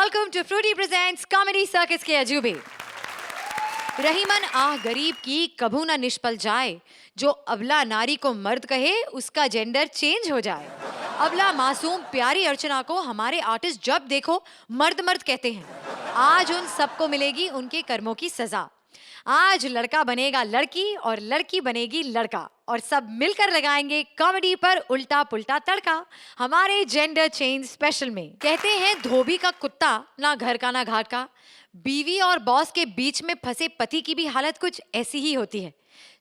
Welcome to Frooti presents comedy circus के अजूबे। रहीमन आह गरीब की कभू ना निष्फल जाए, जो अबला नारी को मर्द कहे उसका जेंडर चेंज हो जाए। अबला मासूम प्यारी अर्चना को हमारे आर्टिस्ट जब देखो मर्द मर्द कहते हैं। आज उन सबको मिलेगी उनके कर्मों की सजा। आज लड़का बनेगा लड़की और लड़की बनेगी लड़का, और सब मिलकर लगाएंगे कॉमेडी पर उल्टा पुल्टा तड़का हमारे जेंडर चेंज स्पेशल में। कहते हैं धोबी का कुत्ता ना घर का ना घाट का। बीवी और बॉस के बीच में फंसे पति की भी हालत कुछ ऐसी ही होती है।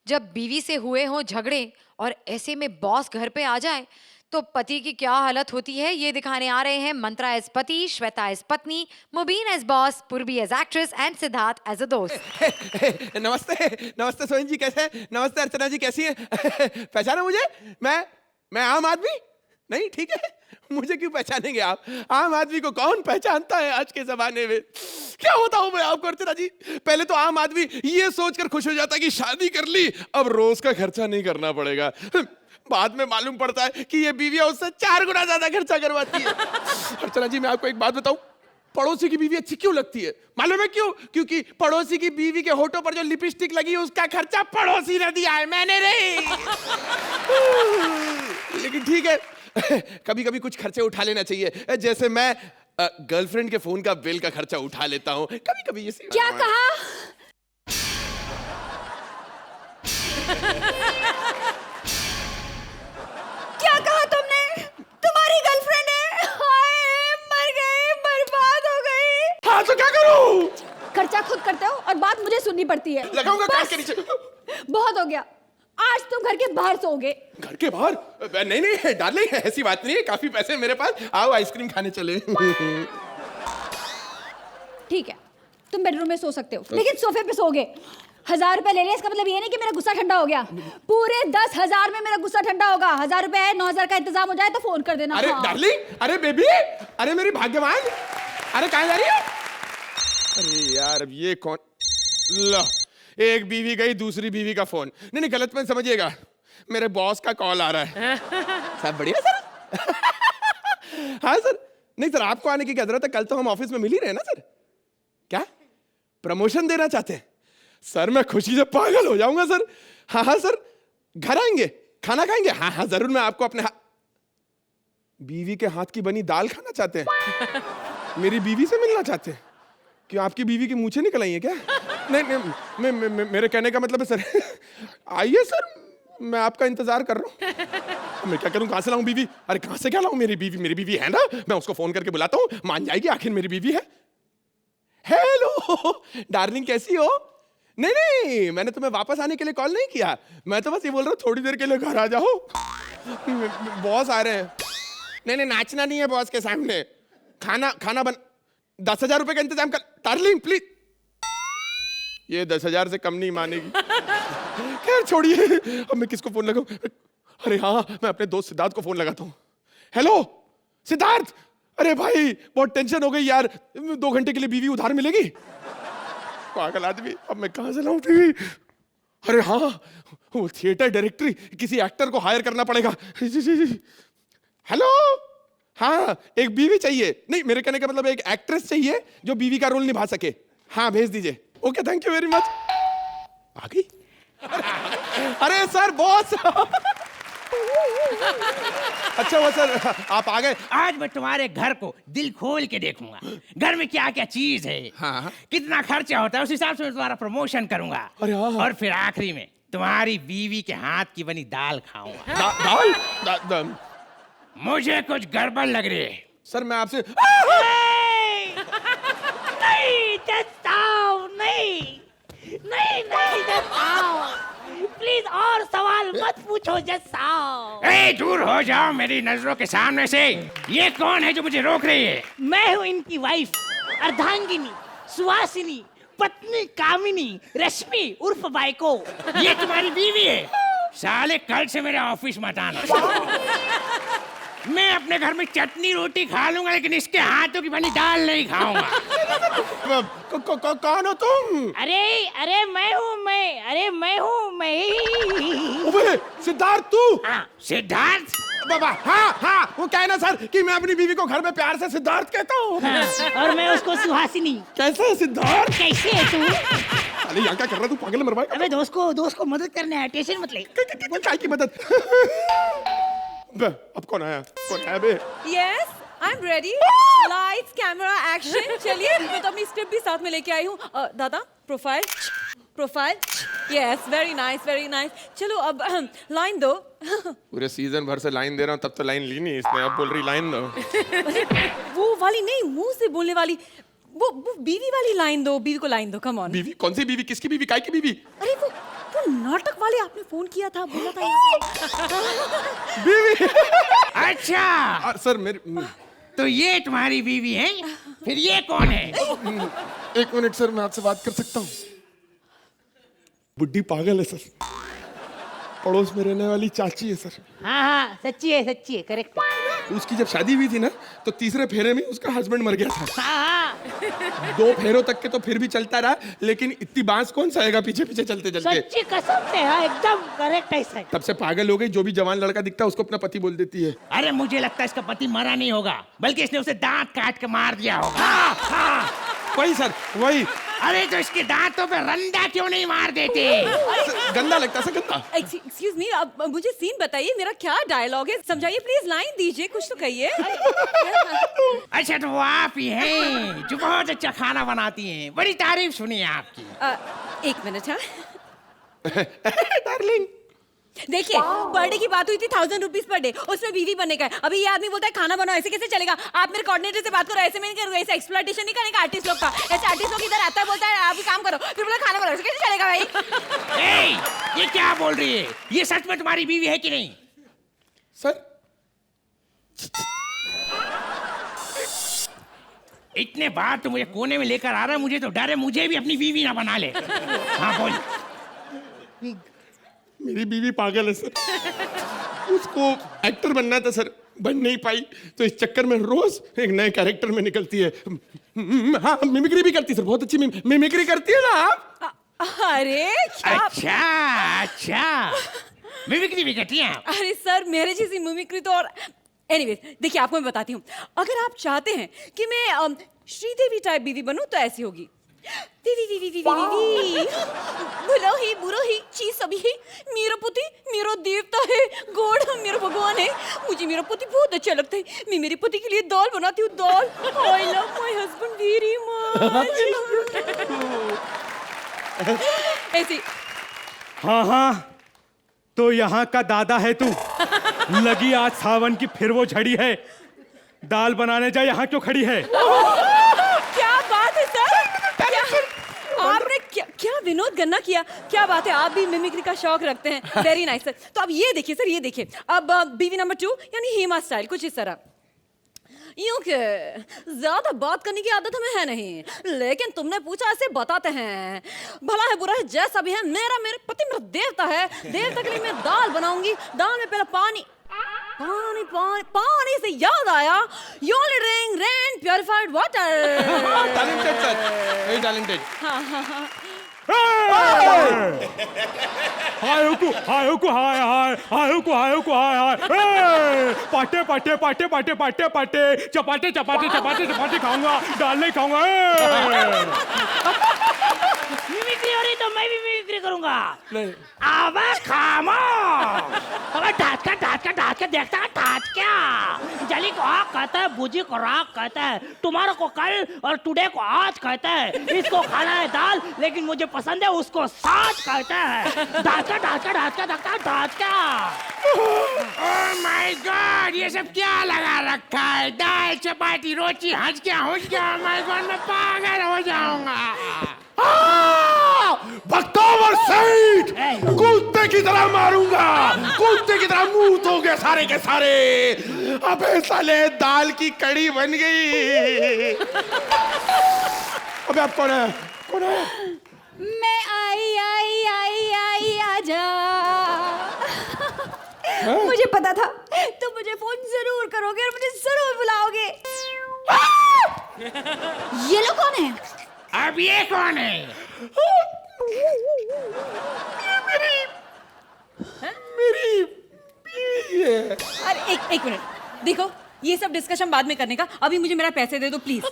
जब बीवी से हुए हों झगड़े और ऐसे में बॉस घर पे आ जाए तो पति की क्या हालत होती है, ये दिखाने आ रहे हैं मंत्रा एज पति, श्वेता एज पत्नी, Mubeen as boss, Purvi as actress and Siddharth as a दोस्त। नमस्ते नमस्ते सोहन जी, कैसे हैं? नमस्ते अर्चना जी, कैसी हैं? पहचाना मुझे? मैं आम आदमी नहीं, ठीक है, मुझे क्यों पहचानेंगे आप? आम आदमी को कौन पहचानता है आज के जमाने में? क्या होता हूं मैं आपको अर्चना जी? पहले तो आम आदमी ये सोचकर खुश हो जाता है कि शादी कर ली, अब रोज का खर्चा नहीं करना पड़ेगा। बाद में मालूम पड़ता है कि ये बीवियां उससे 4 गुना ज्यादा खर्चा करवाती है। अर्चना जी, मैं आपको एक बात बताऊं, पड़ोसी की बीवी अच्छी क्यों लगती है? मालूम है क्यों? क्योंकि पड़ोसी की बीवी के होठों पर जो लिपस्टिक लगी है उसका खर्चा पड़ोसी ने दिया है, मैंने नहीं। लेकिन ठीक है, कभी कभी कुछ खर्चे उठा लेना चाहिए। जैसे मैं गर्लफ्रेंड के फोन का बिल का खर्चा उठा लेता हूँ कभी कभी। ये क्या कहा? क्या कहा तुमने? तुम्हारी गर्लफ्रेंड है? हाय, मर गई, बर्बाद हो गई। हाँ तो क्या करूं? खर्चा खुद करते हो और बात मुझे सुननी पड़ती है। लगाऊंगा कान के नीचे। बहुत हो गया, आज तुम घर के बाहर सोओगे। घर के बाहर? नहीं नहीं डार्लिंग, ऐसी बात नहीं है, काफी पैसे मेरे पास, आओ आइसक्रीम खाने चले। ठीक है, तुम बेडरूम में सो सकते हो, लेकिन सोफे पे सोओगे। 1000 रुपए ले ले, इसका मतलब ये नहीं कि मेरा गुस्सा ठंडा हो गया। पूरे 10,000 में मेरा गुस्सा ठंडा होगा। 1000 रुपए है, 9,000 का इंतजाम हो जाए तो फोन कर देना। अरे हाँ। डार्लिंग, अरे बेबी, अरे मेरी भाग्यवान, अरे कहाँ जा रही हो? अरे यार, अब ये कौन? लो, एक बीवी गई, दूसरी बीवी का फोन। नहीं नहीं, गलत मत समझिएगा, मेरे बॉस का कॉल आ रहा है। सब बढ़िया सर? हाँ सर। नहीं सर, आपको आने की क्या जरूरत है, कल तो हम ऑफिस में मिल ही रहे ना सर। क्या प्रमोशन देना चाहते हैं? सर मैं खुशी से पागल हो जाऊंगा सर। हाँ हाँ सर, घर आएंगे, खाना खाएंगे? हाँ हाँ जरूर, मैं आपको अपने बीवी के हाथ की बनी दाल खाना चाहते हैं? मेरी बीवी से मिलना चाहते हैं? क्यों, आपकी बीवी की मूंछें निकल आई है क्या? नहीं नहीं, मेरे कहने का मतलब है सर, आइए सर, मैं आपका इंतजार कर रहा हूँ। मैं क्या करूँ, कहाँ से लाऊं बीवी? अरे कहाँ से क्या लाऊं? मेरी बीवी है ना, मैं उसको फोन करके बुलाता हूँ, मान जाएगी, आखिर मेरी बीवी है। हेलो डार्लिंग, कैसी हो? नहीं नहीं, मैंने तुम्हें वापस आने के लिए कॉल नहीं किया, मैं तो बस ये बोल रहा हूँ थोड़ी देर के लिए घर आ जाओ, बॉस आ रहे हैं। नहीं नहीं, नाचना नहीं है बॉस के सामने, खाना बन। 10,000 रुपए का इंतजाम कर डार्लिंग प्लीज। ये 10,000 से कम नहीं मानेगी। खैर छोड़िए, अब मैं किसको फोन लगाऊं? अरे हाँ, मैं अपने दोस्त सिद्धार्थ को फोन लगाता हूँ। हेलो सिद्धार्थ, अरे भाई बहुत टेंशन हो गई यार, 2 घंटे के लिए बीवी उधार मिलेगी? पागल आदमी, अब मैं कहां से लाऊं बीवी? अरे हाँ, वो थिएटर डायरेक्टरी, किसी एक्टर को हायर करना पड़ेगा। हेलो, हाँ एक बीवी चाहिए। नहीं, मेरे कहने का मतलब एक एक्ट्रेस चाहिए जो बीवी का रोल निभा सके। हाँ भेज दीजिए। Okay, thank you very much. आ गई? अरे सर बॉस। अच्छा वो सर, आप आ गए? आज मैं तुम्हारे घर को दिल खोल के देखूंगा, घर में क्या क्या चीज है, हाँ। कितना खर्चा होता है, उस हिसाब से मैं तुम्हारा प्रमोशन करूंगा। अरे हाँ। और फिर आखिरी में तुम्हारी बीवी के हाथ की बनी दाल खाऊंगा। दाल? मुझे कुछ गड़बड़ लग रही है सर, मैं आपसे नहीं जस्ताओ, नहीं नहीं नहीं जस्ताओ, प्लीज और सवाल मत पूछो जस्ताओ। ए दूर हो जाओ मेरी नजरों के सामने से। ये कौन है जो मुझे रोक रही है? मैं हूँ इनकी वाइफ, अर्धांगिनी, सुहासिनी, पत्नी कामिनी, रश्मि उर्फ बाइको। ये तुम्हारी बीवी है? साले कल से मेरे ऑफिस मत आना। मैं अपने घर में चटनी रोटी खा लूंगा, लेकिन इसके हाथों की बनी दाल नहीं खाऊंगा। कौन हो तुम? अरे मैं हूँ मैं। सिद्धार्थ तू? सिद्धार्थ? बाबा हाँ हाँ वो क्या है ना सर कि मैं अपनी बीवी को घर में प्यार से सिद्धार्थ कहता हूँ। हाँ, और मैं उसको सुहासिनी। कैसे सिद्धार्थ? कैसे है तू? अरे यहाँ क्या कर रहा तू पागल मरवाएगा? अबे दोस्त को मदद करना है, टेंशन मत ले। काय की मदद? अब कौन आया बे? Yes I am ready. Lights camera action. चलिए मैं तो अपनी स्क्रिप्ट भी साथ में लेके आई हूँ। दादा profile profile. Yes very nice. चलो अब लाइन दो। पूरे सीजन भर से लाइन दे रहा हूँ तब तो लाइन ली नहीं इसने, अब बोल रही लाइन दो। वो वाली नहीं, मुंह से बोलने वाली, वो बीवी वाली लाइन दो। बीवी को लाइन दो, कम ऑन। बीवी? कौन सी बीवी? किसकी बीवी? काय की बीवी? अरे वो नाटक वाले आपने फोन किया था, बोला था बीवी? अच्छा सर मेरी तो ये तुम्हारी बीवी है, फिर ये कौन है? एक मिनट सर, मैं आपसे बात कर सकता हूँ? बुड्ढी पागल है सर, पड़ोस में रहने वाली चाची है सर। हाँ सच्ची है, करेक्ट। उसकी जब शादी हुई थी ना तो तीसरे फेरे में उसका हस्बैंड मर गया था। हाँ 2 फेरों तक के तो फिर भी चलता रहा, लेकिन इतनी बांस कौन सहेगा पीछे पीछे चलते चलते। सच्ची कसम से, हाँ एकदम करेक्ट है सर। तब से पागल हो गई, जो भी जवान लड़का दिखता है उसको अपना पति बोल देती है। अरे मुझे लगता है इसका पति मरा नहीं होगा, बल्कि इसने उसे दांत काट के मार दिया होगा। वही सर वही। अरे तो इसके दांतों पे रंडा क्यों नहीं मार देते? गंदा लगता सर, गंदा। एक्सक्यूज मी, अब मुझे सीन बताइए, मेरा क्या डायलॉग है, समझाइए प्लीज, लाइन दीजिए, कुछ तो कहिए। अच्छा तो वो आप ही हैं जो बहुत अच्छा खाना बनाती हैं, बड़ी तारीफ सुनी है आपकी। 1 मिनट। हाँ डार्लिंग देखिए, बर्थडे की बात हुई थी, 1000 रुपीज पर डे, उसमें बीवी बनने का है। अभी ये आदमी बोलता है खाना बनाओ, ऐसे कैसे चलेगा? आप मेरे कोऑर्डिनेटर से बात करो, ऐसे मैं नहीं करूंगा, ऐसे एक्सप्लॉइटेशन नहीं करेंगे आर्टिस्ट लोग का। ऐसे आर्टिस्ट लोग इधर आता है, बोलता है आप भी काम करो, फिर बोला खाना बनाओ, ऐसे कैसे चलेगा भाई? ये क्या बोल रही है? ये सच में तुम्हारी बीवी है कि नहीं? सर इतने बार तो मुझे कोने में लेकर आ रहा है, मुझे तो डर है मुझे भी अपनी बीवी ना बना ले। हाँ बोल। मेरी बीवी पागल है सर, उसको एक्टर बनना था सर, बन नहीं पाई, तो इस चक्कर में रोज एक नए कैरेक्टर में निकलती है। हाँ मिमिक्री भी करती है सर, बहुत अच्छी मिमिक्री करती है ना आप। अरे क्या? अच्छा मिमिक्री भी करती हैं आप? अरे सर, मेरे जैसी मिमिक्री तो और। एनीवेज देखिए, आपको मैं बताती हूँ, अगर आप चाहते हैं कि मैं श्रीदेवी टाइप बीवी बनूं तो ऐसी होगी। वी भलो ही बुरो ही चीज सभी ही, मेरा पति मेरा देवता है, गॉड मेरा भगवान है, मुझे मेरा पति बहुत अच्छा लगता है। मैं मेरे पति के लिए दाल बनाती हूँ, दाल। I love my husband very much. ऐसी। हाँ तो यहाँ का दादा है तू। लगी आज सावन की फिर वो झड़ी है, दाल बनाने जा, यहाँ क्यों खड़ी है? क्या बात है सर, आपने क्या विनोद गन्ना किया, क्या बात है, आप भी मिमिक्री का शौक रखते हैं, वेरी नाइस सर। तो अब ये देखिए सर, ये देखिए, अब बीवी नंबर 2 यानी हेमा स्टाइल कुछ इस तरह। यूं के ज्यादा बात करने की आदत हमें है नहीं, लेकिन तुमने पूछा ऐसे बताते हैं। भला है बुरा है जैसा भी है, मेरे पति मेरा देवता है, देवता के लिए मैं दाल बनाऊंगी। दाल में पहले पानी से याद आया, you only drink rain purified water। Talented sir, very talented. खाऊंगा, दाल नहीं खाऊंगा। मिमिक्री हो रही तो मैं भी मिमिक्री करूंगा। नहीं अबे खामोश, अबे ढाँच के देखता है, ढाँच क्या जली को आग कहता है, बुझी को राग कहता है, टुमारो को कल और टुडे को आज कहता है। इसको खाना है दाल, लेकिन मुझे पसंद है उसको साथ कहता है। ढाँच क्या। ओह माय गॉड, ये सब क्या लगा रखा है? दाल चपाती रोटी हंस क्या माय गॉड, मैं पागल हो जाऊंगा। बख्तौवर सईद, कुत्ते की तरह मारूंगा, कुत्ते की तरह मुंह धोगे सारे के सारे। अबे साले दाल की कड़ी बन गई। अबे आप कौन है? मैं आई आजा। मुझे पता था तुम मुझे फोन जरूर करोगे और मुझे जरूर बुलाओगे। ये लोग कौन है? अब ये कौन है? मेरी ये अरे एक मिनट, देखो ये सब डिस्कशन बाद में करने का, अभी मुझे मेरा पैसे दे दो प्लीज।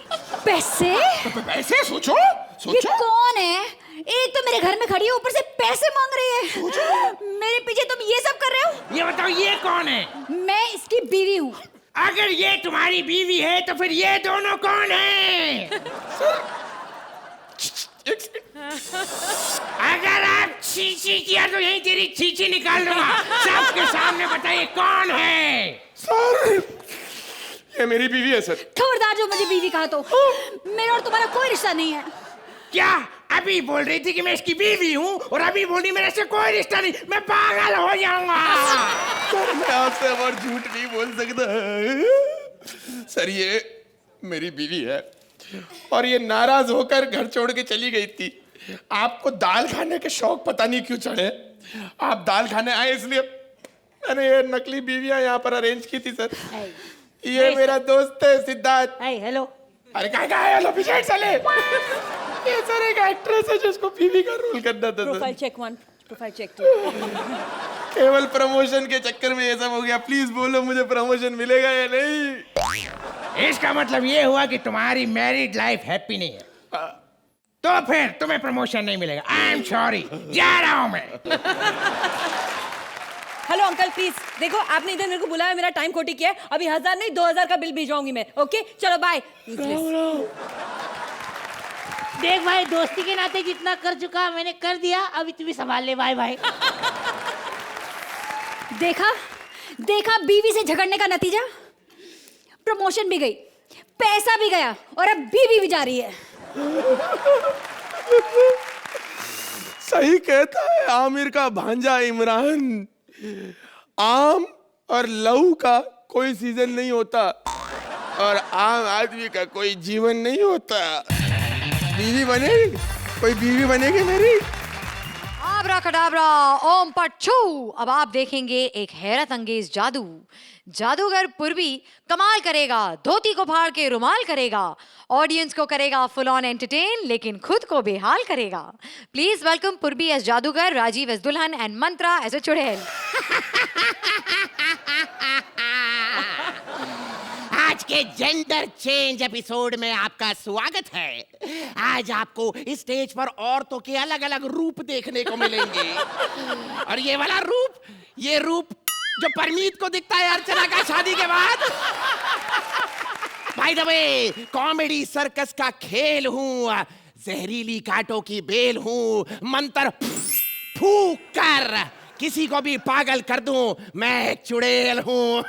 पैसे? पैसे सोचो ये सोचो। कौन है? एक तो मेरे घर में खड़ी है, ऊपर से पैसे मांग रही है। मेरे पीछे तुम ये सब कर रहे हो? ये बताओ ये कौन है? मैं इसकी बीवी हूँ। अगर ये तुम्हारी बीवी है तो फिर ये दोनों कौन है? अगर आप चीची किया तो यही तेरी चीची निकाल दूंगा। सबके सामने बताइए कौन है? सर ये मेरी बीवी है सर। खबरदार जो मुझे बीवी कहा तो। मेरा और तुम्हारा कोई रिश्ता नहीं है। क्या अभी बोल रही थी कि मैं इसकी बीवी हूँ और अभी बोल रही मेरे से कोई रिश्ता नहीं? मैं पागल हो जाऊंगा। सर मैं आपसे अब और झूठ नहीं बोल सकता। सर ये मेरी बीवी है और ये नाराज होकर घर छोड़ के चली गई थी। आपको दाल खाने के शौक पता नहीं क्यों चढ़े, आप दाल खाने आए इसलिए मैंने ये नकली बीवियां यहाँ पर अरेंज की थी सर। ये मेरा दोस्त है सिद्धार्थ। हेलो। अरे क्या है हेलो पीछे चले। ये सर एक एक्ट्रेस है जिसको बीवी का रोल करना था profile sir. Check 1, profile check 2। केवल प्रमोशन के चक्कर में ये सब हो गया। प्लीज बोलो मुझे प्रमोशन मिलेगा या नहीं? इसका मतलब ये हुआ कि तुम्हारी मैरिड लाइफ हैप्पी नहीं है, तो फिर तुम्हें प्रमोशन नहीं मिलेगा। आई एम सॉरी, जा रहा हूं मैं। हेलो अंकल प्लीज देखो, आपने इधर मेरे को बुलाया, मेरा टाइम खोटी किया है। अभी 1000 नहीं 2000 का बिल भिजवाऊंगी मैं। ओके चलो बाय। देख भाई, दोस्ती के नाते जितना कर चुका मैंने कर दिया, अभी तू भी संभाल ले। Bye bye. देखा देखा बीवी से झगड़ने का नतीजा। प्रमोशन भी गई, पैसा भी गया और अब बीवी भी जा रही है। सही कहता है आमिर का भांजा इमरान। आम और लहू का कोई सीजन नहीं होता और आम आदमी का कोई जीवन नहीं होता। बीवी बनेगी, कोई बीवी बनेगी मेरी। आब्राकडाब्रा, ओम पट छू। अब आप देखेंगे एक हैरत अंगेज जादू। जादूगर पूर्वी कमाल करेगा, धोती को फाड़ के रुमाल करेगा, ऑडियंस को करेगा फुल ऑन एंटरटेन, लेकिन खुद को बेहाल करेगा। प्लीज वेलकम पूर्वी एज जादूगर, राजीव एज दुल्हन एंड मंत्रा एज अ चुड़ैल। आज के जेंडर चेंज एपिसोड में आपका स्वागत है। आज आपको इस स्टेज पर औरतों के अलग अलग रूप देखने को मिलेंगे और ये वाला रूप, ये रूप जो परमीत को दिखता है अर्चना का शादी के बाद। By the way, comedy circus का खेल हूँ, जहरीली कांटों की बेल हूँ, मंत्र फूंक कर किसी को भी पागल कर दूं, मैं एक चुड़ैल हूँ।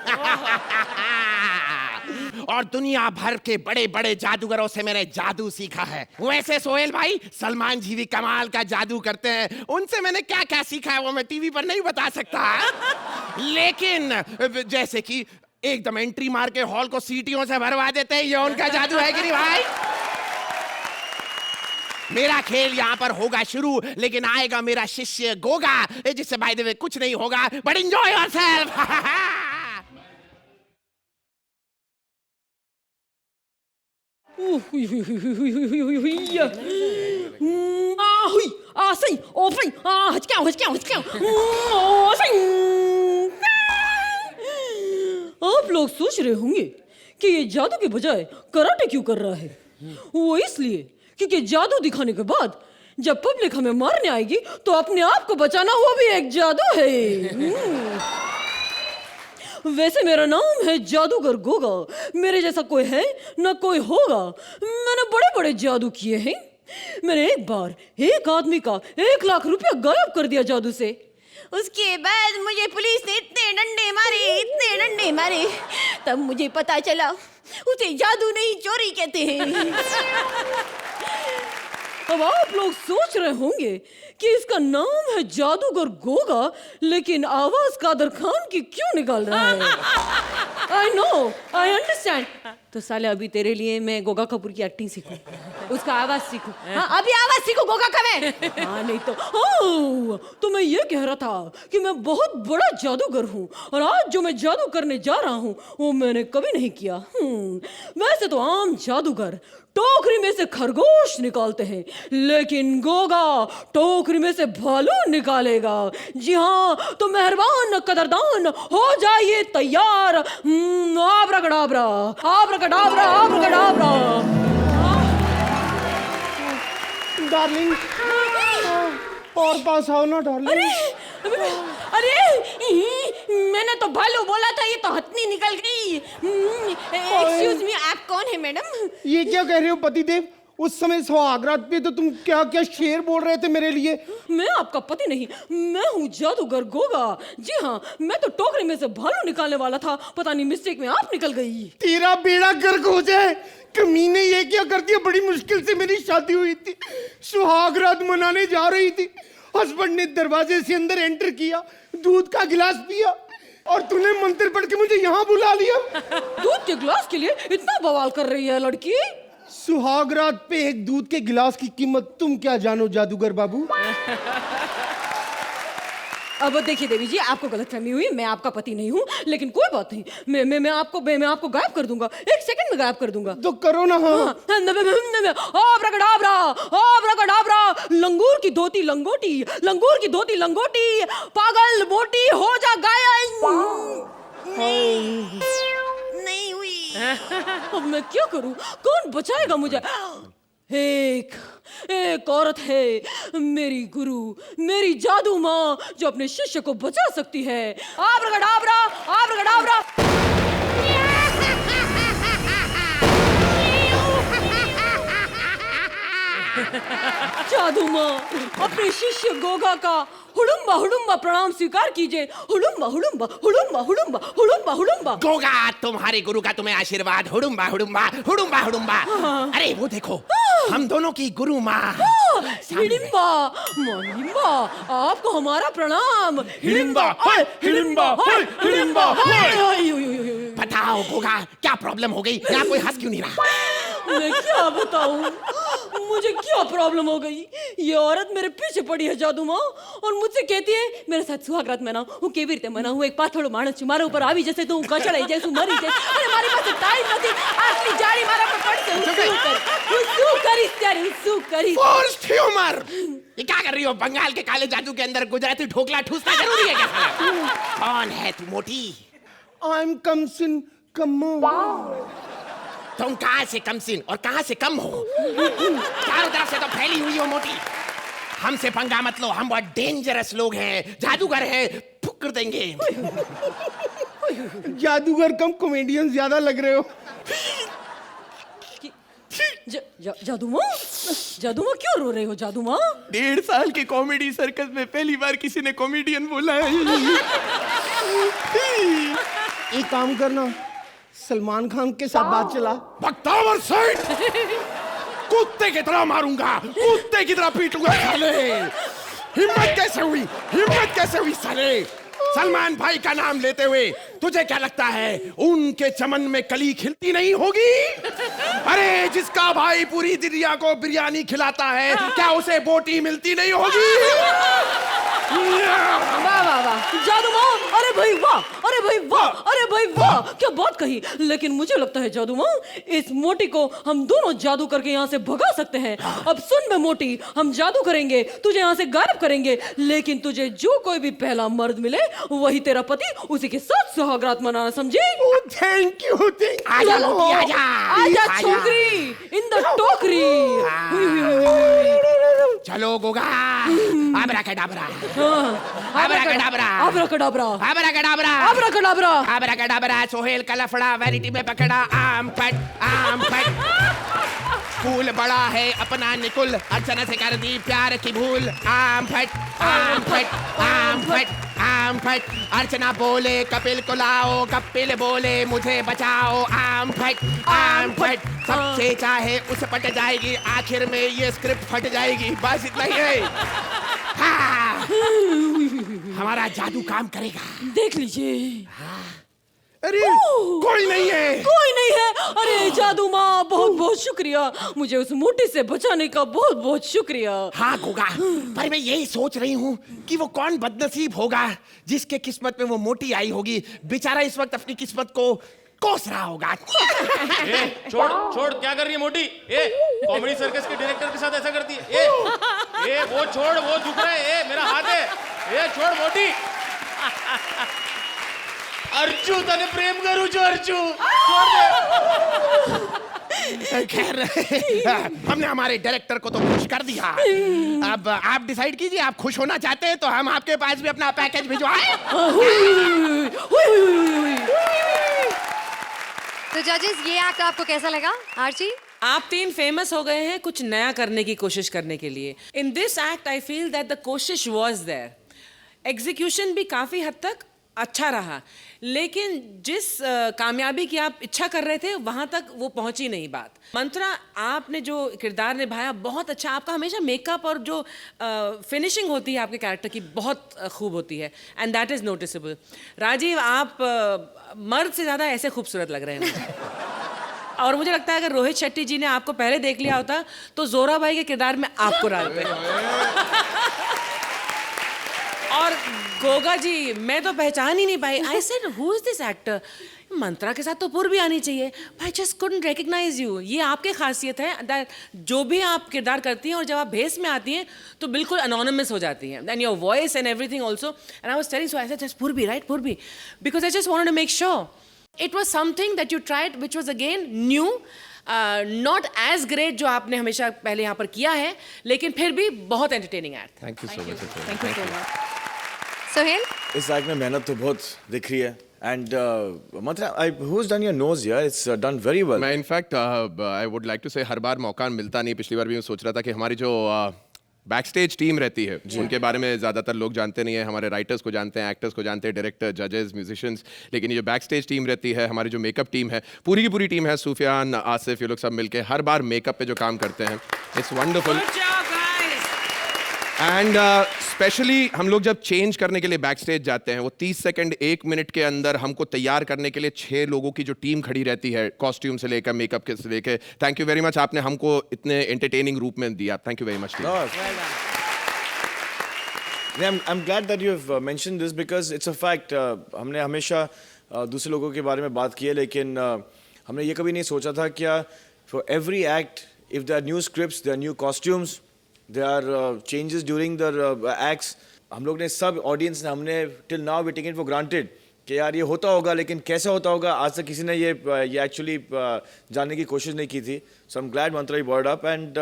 और दुनिया भर के बड़े बड़े जादूगरों से मैंने जादू सीखा है। वैसे सोहेल भाई, सलमान जी भी कमाल का जादू करते हैं। उनसे मैंने क्या क्या सीखा है वो मैं टीवी पर नहीं बता सकता, लेकिन जैसे कि एकदम एंट्री मार के हॉल को सीटियों से भरवा देते हैं, ये उनका जादू है कि नहीं भाई? मेरा खेल यहाँ पर होगा शुरू, लेकिन आएगा मेरा शिष्य गोगा, जिससे बाय द वे कुछ नहीं होगा, बट एंजॉय योरसेल्फ। आप लोग सोच रहे होंगे कि ये जादू के बजाय कराटे क्यों कर रहा है। वो इसलिए क्योंकि जादू दिखाने के बाद जब पब्लिक हमें मारने आएगी तो अपने आप को बचाना वो भी एक जादू है। वैसे मेरा नाम है जादूगर गोगा। मेरे जैसा कोई है ना कोई होगा। मैंने बड़े बड़े जादू किए हैं। मैंने एक बार एक आदमी का 1 लाख रुपया गायब कर दिया जादू से। उसके बाद मुझे पुलिस ने इतने डंडे मारे, तब मुझे पता चला उसे जादू नहीं चोरी कहते हैं। अब आप लोग सोच रहे होंगे कि इसका नाम है जादूगर गोगा, लेकिन आवाज कादर खान की क्यों निकाल रहा है। I know, I understand. तो साले अभी तेरे लिए मैं गोगा कपूर की एक्टिंग सीखूं, उसका आवाज सीखूं। हाँ, अभी आवाज सीखूं गोगा का मैं। हाँ नहीं तो। ओह, तो मैं ये कह रहा था कि मैं बहुत बड़ा जादूगर हूँ और आज जो मैं जादू करने जा रहा हूँ वो मैंने कभी नहीं किया। वैसे तो आम जादूगर टोकरी में से खरगोश निकालते हैं, लेकिन गोगा टोकरी में से भालू निकालेगा। जी हाँ, तो मेहरबान कदरदान हो जाइए तैयार। आब्राकडाब्रा, आब्राकडाब्रा, आब्राकडाब्रा। डार्लिंग, और पास आओ ना डार्लिंग। अरे मैंने तो भालू बोला था, ये तो हथनी निकल गई। एक्सक्यूज मी, आप कौन है मैडम? ये क्या कह रहे हो पतिदेव? उस समय सुहागरात पे तो तुम क्या क्या शेर बोल रहे थे मेरे लिए। मैं आपका पति नहीं, मैं हूँ जादूगर गोगा। जी हाँ, मैं तो टोकरी में से भालू निकालने वाला था, पता नहीं मिस्टेक में आप निकल गई। तेरा बेड़ा गर्क हो जाए, कमीने ये क्या कर दिया? बड़ी मुश्किल से मेरी शादी हुई थी, सुहागरात मनाने जा रही थी, हस्बैंड ने दरवाजे से अंदर एंटर किया, दूध का गिलास पिया और तूने मंत्र पढ़ के मुझे यहाँ बुला लिया। दूध के गिलास के लिए इतना बवाल कर रही है लड़की? सुहागरात पे एक दूध के गिलास की कीमत तुम क्या जानो जादूगर बाबू। अब देखिए देवी जी, आपको गलतफहमी हुई, मैं आपका पति नहीं हूँ, लेकिन कोई बात नहीं, मैं आपको गायब कर दूंगा, 1 सेकंड में गायब कर दूंगा। तो करो ना। हाँ, आब्राकडाब्रा, आब्राकडाब्रा, लंगूर की धोती लंगोटी, लंगूर की धोती लंगोटी, पागल मोटी हो जा गायब। नहीं हुई। अब मैं क्या करूं? कौन बचाएगा मुझे? एक औरत है, मेरी गुरु, मेरी जादू माँ, जो अपने शिष्य को बचा सकती है। आब्राकडाब्रा, आब्राकडाब्रा। जादू माँ, अपने शिष्य गोगा का हुडुम्बा हुडुम्बा प्रणाम स्वीकार कीजिए। हुडुम्बा हुडुम्बा हुडुम्बा हुडुम्बा हुडुम्बा हुडुम्बा। गोगा, तुम्हारे गुरु का तुम्हें आशीर्वाद। हुडुम्बा हुडुम्बा हुडुम्बा हुडुम्बा। अरे वो देखो, हम दोनों की गुरु माँ। हिडिम्बा, माँ हिडिम्बा, आपको हमारा प्रणाम। हिडिम्बा, हाय, हिडिम्बा, हाय, हिडिम्बा, हाय। बताओ गोगा, क्या प्रॉब्लम हो गई? यहाँ कोई हंस क्यों नहीं रहा? मैं क्या बताऊं, मुझे क्या प्रॉब्लम हो गई? ये औरत मेरे पीछे पड़ी है जादू माँ और मुझसे कहती है मेरे साथ सुहागरात मनाओ। હું કેવી રીતે મનાવું? એક પાથોડો માણસ છું, મારા ઉપર આવી જશે તો હું કચડાઈ જઈશ, હું મરી જઈશ, અને મારી પાસે ટાઈમ નથી, આટલી જાળી મારા પર પડશે, હું શું કરીશ ત્યારે, હું શું કરીશ? Forced humour. ये क्या कर रही हो? बंगाल के काले जादू के अंदर गुजराती ठोकला ठूसना जरूरी है क्या? कौन है तू मोटी? आई एम कमसिन कम्मो। तुम कहाँ से कमसिन और कहाँ से कम हो? चारों तरफ से तो फैली हुई हो मोटी। हमसे पंगा मत लो, हम बहुत डेंजरस लोग हैं, जादूगर हैं, फुकर देंगे। जादूगर कम कॉमेडियन ज्यादा लग रहे हो। जादू माँ, जादू माँ क्यों रो रहे हो जादू माँ? 1.5 साल के कॉमेडी सर्कस में पहली बार किसी ने कॉमेडियन बोला है। एक काम करना, सलमान खान के साथ बात चला। बख्तावर सेठ, कुत्ते की तरह मारूंगा, कुत्ते की तरह पीटूंगा साले। हिम्मत कैसे हुई, हिम्मत कैसे हुई साले? सलमान भाई का नाम लेते हुए तुझे क्या लगता है उनके चमन में कली खिलती नहीं होगी? अरे जिसका भाई पूरी दुनिया को बिरयानी खिलाता है, क्या उसे बोटी मिलती नहीं होगी? वाह वाह वाह जादू माँ, अरे भाई वाह, अरे भाई वाह, अरे भाई वाह, क्या बात कही। लेकिन मुझे लगता है जादू माँ, इस मोटी को हम दोनों जादू करके यहाँ से भगा सकते हैं। अब सुन बे मोटी, हम जादू करेंगे, तुझे यहाँ से गायब करेंगे, लेकिन तुझे जो कोई भी पहला मर्द मिले वही तेरा पति, उसी के साथ सुहागरात मनाना, समझे? Thank you. आजा मोटी, आजा, आजा छोकरी, इन द टोकरी। चलो गोगा, आब्राकडाब्रा, आब्राकडाब्रा, आब्राकडाब्रा, आब्राकडाब्रा, आब्राकडाब्रा, आब्राकडाब्रा। सोहेल का लफड़ा वैनिटी में पकड़ा, आम फट, आम फट। फूल बड़ा है अपना निकुल, अर्चना से कर दी प्यार की भूल। आम फट, आम फट, आम फट, आम फट। अर्चना बोले कपिल को लाओ, कपिल बोले मुझे बचाओ। आम फट, आम फट। सबसे चाहे उस पट जाएगी, आखिर में ये स्क्रिप्ट फट जाएगी। बस इतना ही है। हाँ, हमारा जादू काम करेगा। देख लीजिए। अरे कोई नहीं है। कोई नहीं है। अरे जादू माँ, बहुत बहुत शुक्रिया, मुझे उस मोटी से बचाने का बहुत बहुत शुक्रिया। हाँ गोगा, पर मैं यही सोच रही हूँ कि वो कौन बदनसीब होगा जिसके किस्मत में वो मोटी आई होगी। बेचारा इस वक्त अपनी किस्मत को कोस रहा होगा। छोड़ छोड़, क्या कर रही है मोटी? कॉमेडी सर्कस के डायरेक्टर के साथ ऐसा करती है? वो छोड़, वो झुक रहा है। मेरा हाथ है। छोड़ मोटी। अर्जू, तने प्रेम करूं जो अर्जू, छोड़ दे। खैर, हमने हमारे डायरेक्टर को तो खुश कर दिया। अब आप डिसाइड कीजिए, आप खुश होना चाहते हैं तो हम आपके पास भी अपना पैकेज भिजवाएं। तो जजेस, ये एक्ट आपको कैसा लगा? आर्ची, आप तीन फेमस हो गए हैं कुछ नया करने की कोशिश करने के लिए। In this act I feel that the कोशिश वाज देयर, एग्जीक्यूशन भी काफी हद तक अच्छा रहा, लेकिन जिस कामयाबी की आप इच्छा कर रहे थे वहां तक वो पहुंची नहीं बात। मंत्रा, आपने जो किरदार निभाया बहुत अच्छा, आपका हमेशा मेकअप और जो फिनिशिंग होती है आपके कैरेक्टर की बहुत खूब होती है, and that is noticeable. Rajeev, आप मर्द से ज्यादा ऐसे खूबसूरत लग रहे हैं मुझे। और मुझे लगता है अगर रोहित शेट्टी जी ने आपको पहले देख लिया होता तो जोरा भाई के किरदार में आपको डालते। और गोगा जी, मैं तो पहचान ही नहीं पाई। I said who is this actor? Mantra के साथ तो पूर्वी आनी चाहिए। I just couldn't recognise you. ये आपकी खासियत है दैट जो भी आप किरदार करती हैं और जब आप भेस में आती हैं तो बिल्कुल अनोनिमस हो जाती हैं, and your voice and everything also. And I was telling, so I said just Purvi, right, Purvi, because I just wanted to make sure it was something that you tried which was again new, not as great जो आपने हमेशा पहले यहाँ पर किया है, लेकिन फिर भी बहुत entertaining act. Thank you so much. Thank you so much. Sohail, इस एक्ट में मेहनत तो बहुत दिख रही है, एंड मतलब who's done your nose here? It's done very well. मैं in fact I would like to say हर बार मौका मिलता नहीं। पिछली बार भी मैं सोच रहा था कि हमारी जो बैक स्टेज टीम रहती है उनके बारे में ज़्यादातर लोग जानते नहीं है। हमारे राइटर्स को जानते हैं, एक्टर्स को जानते हैं, डायरेक्टर, जजेस, म्यूजिशियंस, लेकिन ये जो बैक स्टेज टीम रहती है, हमारी जो मेकअप टीम है, पूरी की पूरी टीम है, सूफियान, आसिफ, ये लोग सब मिलके हर बार मेकअप पे जो काम करते हैं, इट्स वंडरफुल। एंड स्पेशली हम लोग जब चेंज करने के लिए बैक स्टेज जाते हैं, वो 30 सेकंड 1 मिनट के अंदर हमको तैयार करने के लिए 6 लोगों की जो टीम खड़ी रहती है, कॉस्ट्यूम से लेकर मेकअप के से लेकर। थैंक यू वेरी मच, आपने हमको इतने एंटरटेनिंग रूप में दिया। Thank you very much. No. I'm glad that you have mentioned this because it's a fact. हमने हमेशा दूसरे लोगों के बारे में बात की है, लेकिन हमने ये कभी नहीं सोचा था क्या for every act, if there are new scripts, there are new costumes, there are changes during the acts. हम लोग ने सब ऑडियंस ने हमने till now we taken it for granted कि यार ये होता होगा, लेकिन कैसे होता होगा आज तक किसी ने ये एक्चुअली जानने की कोशिश नहीं की थी। So I'm glad Mantra you brought it up, and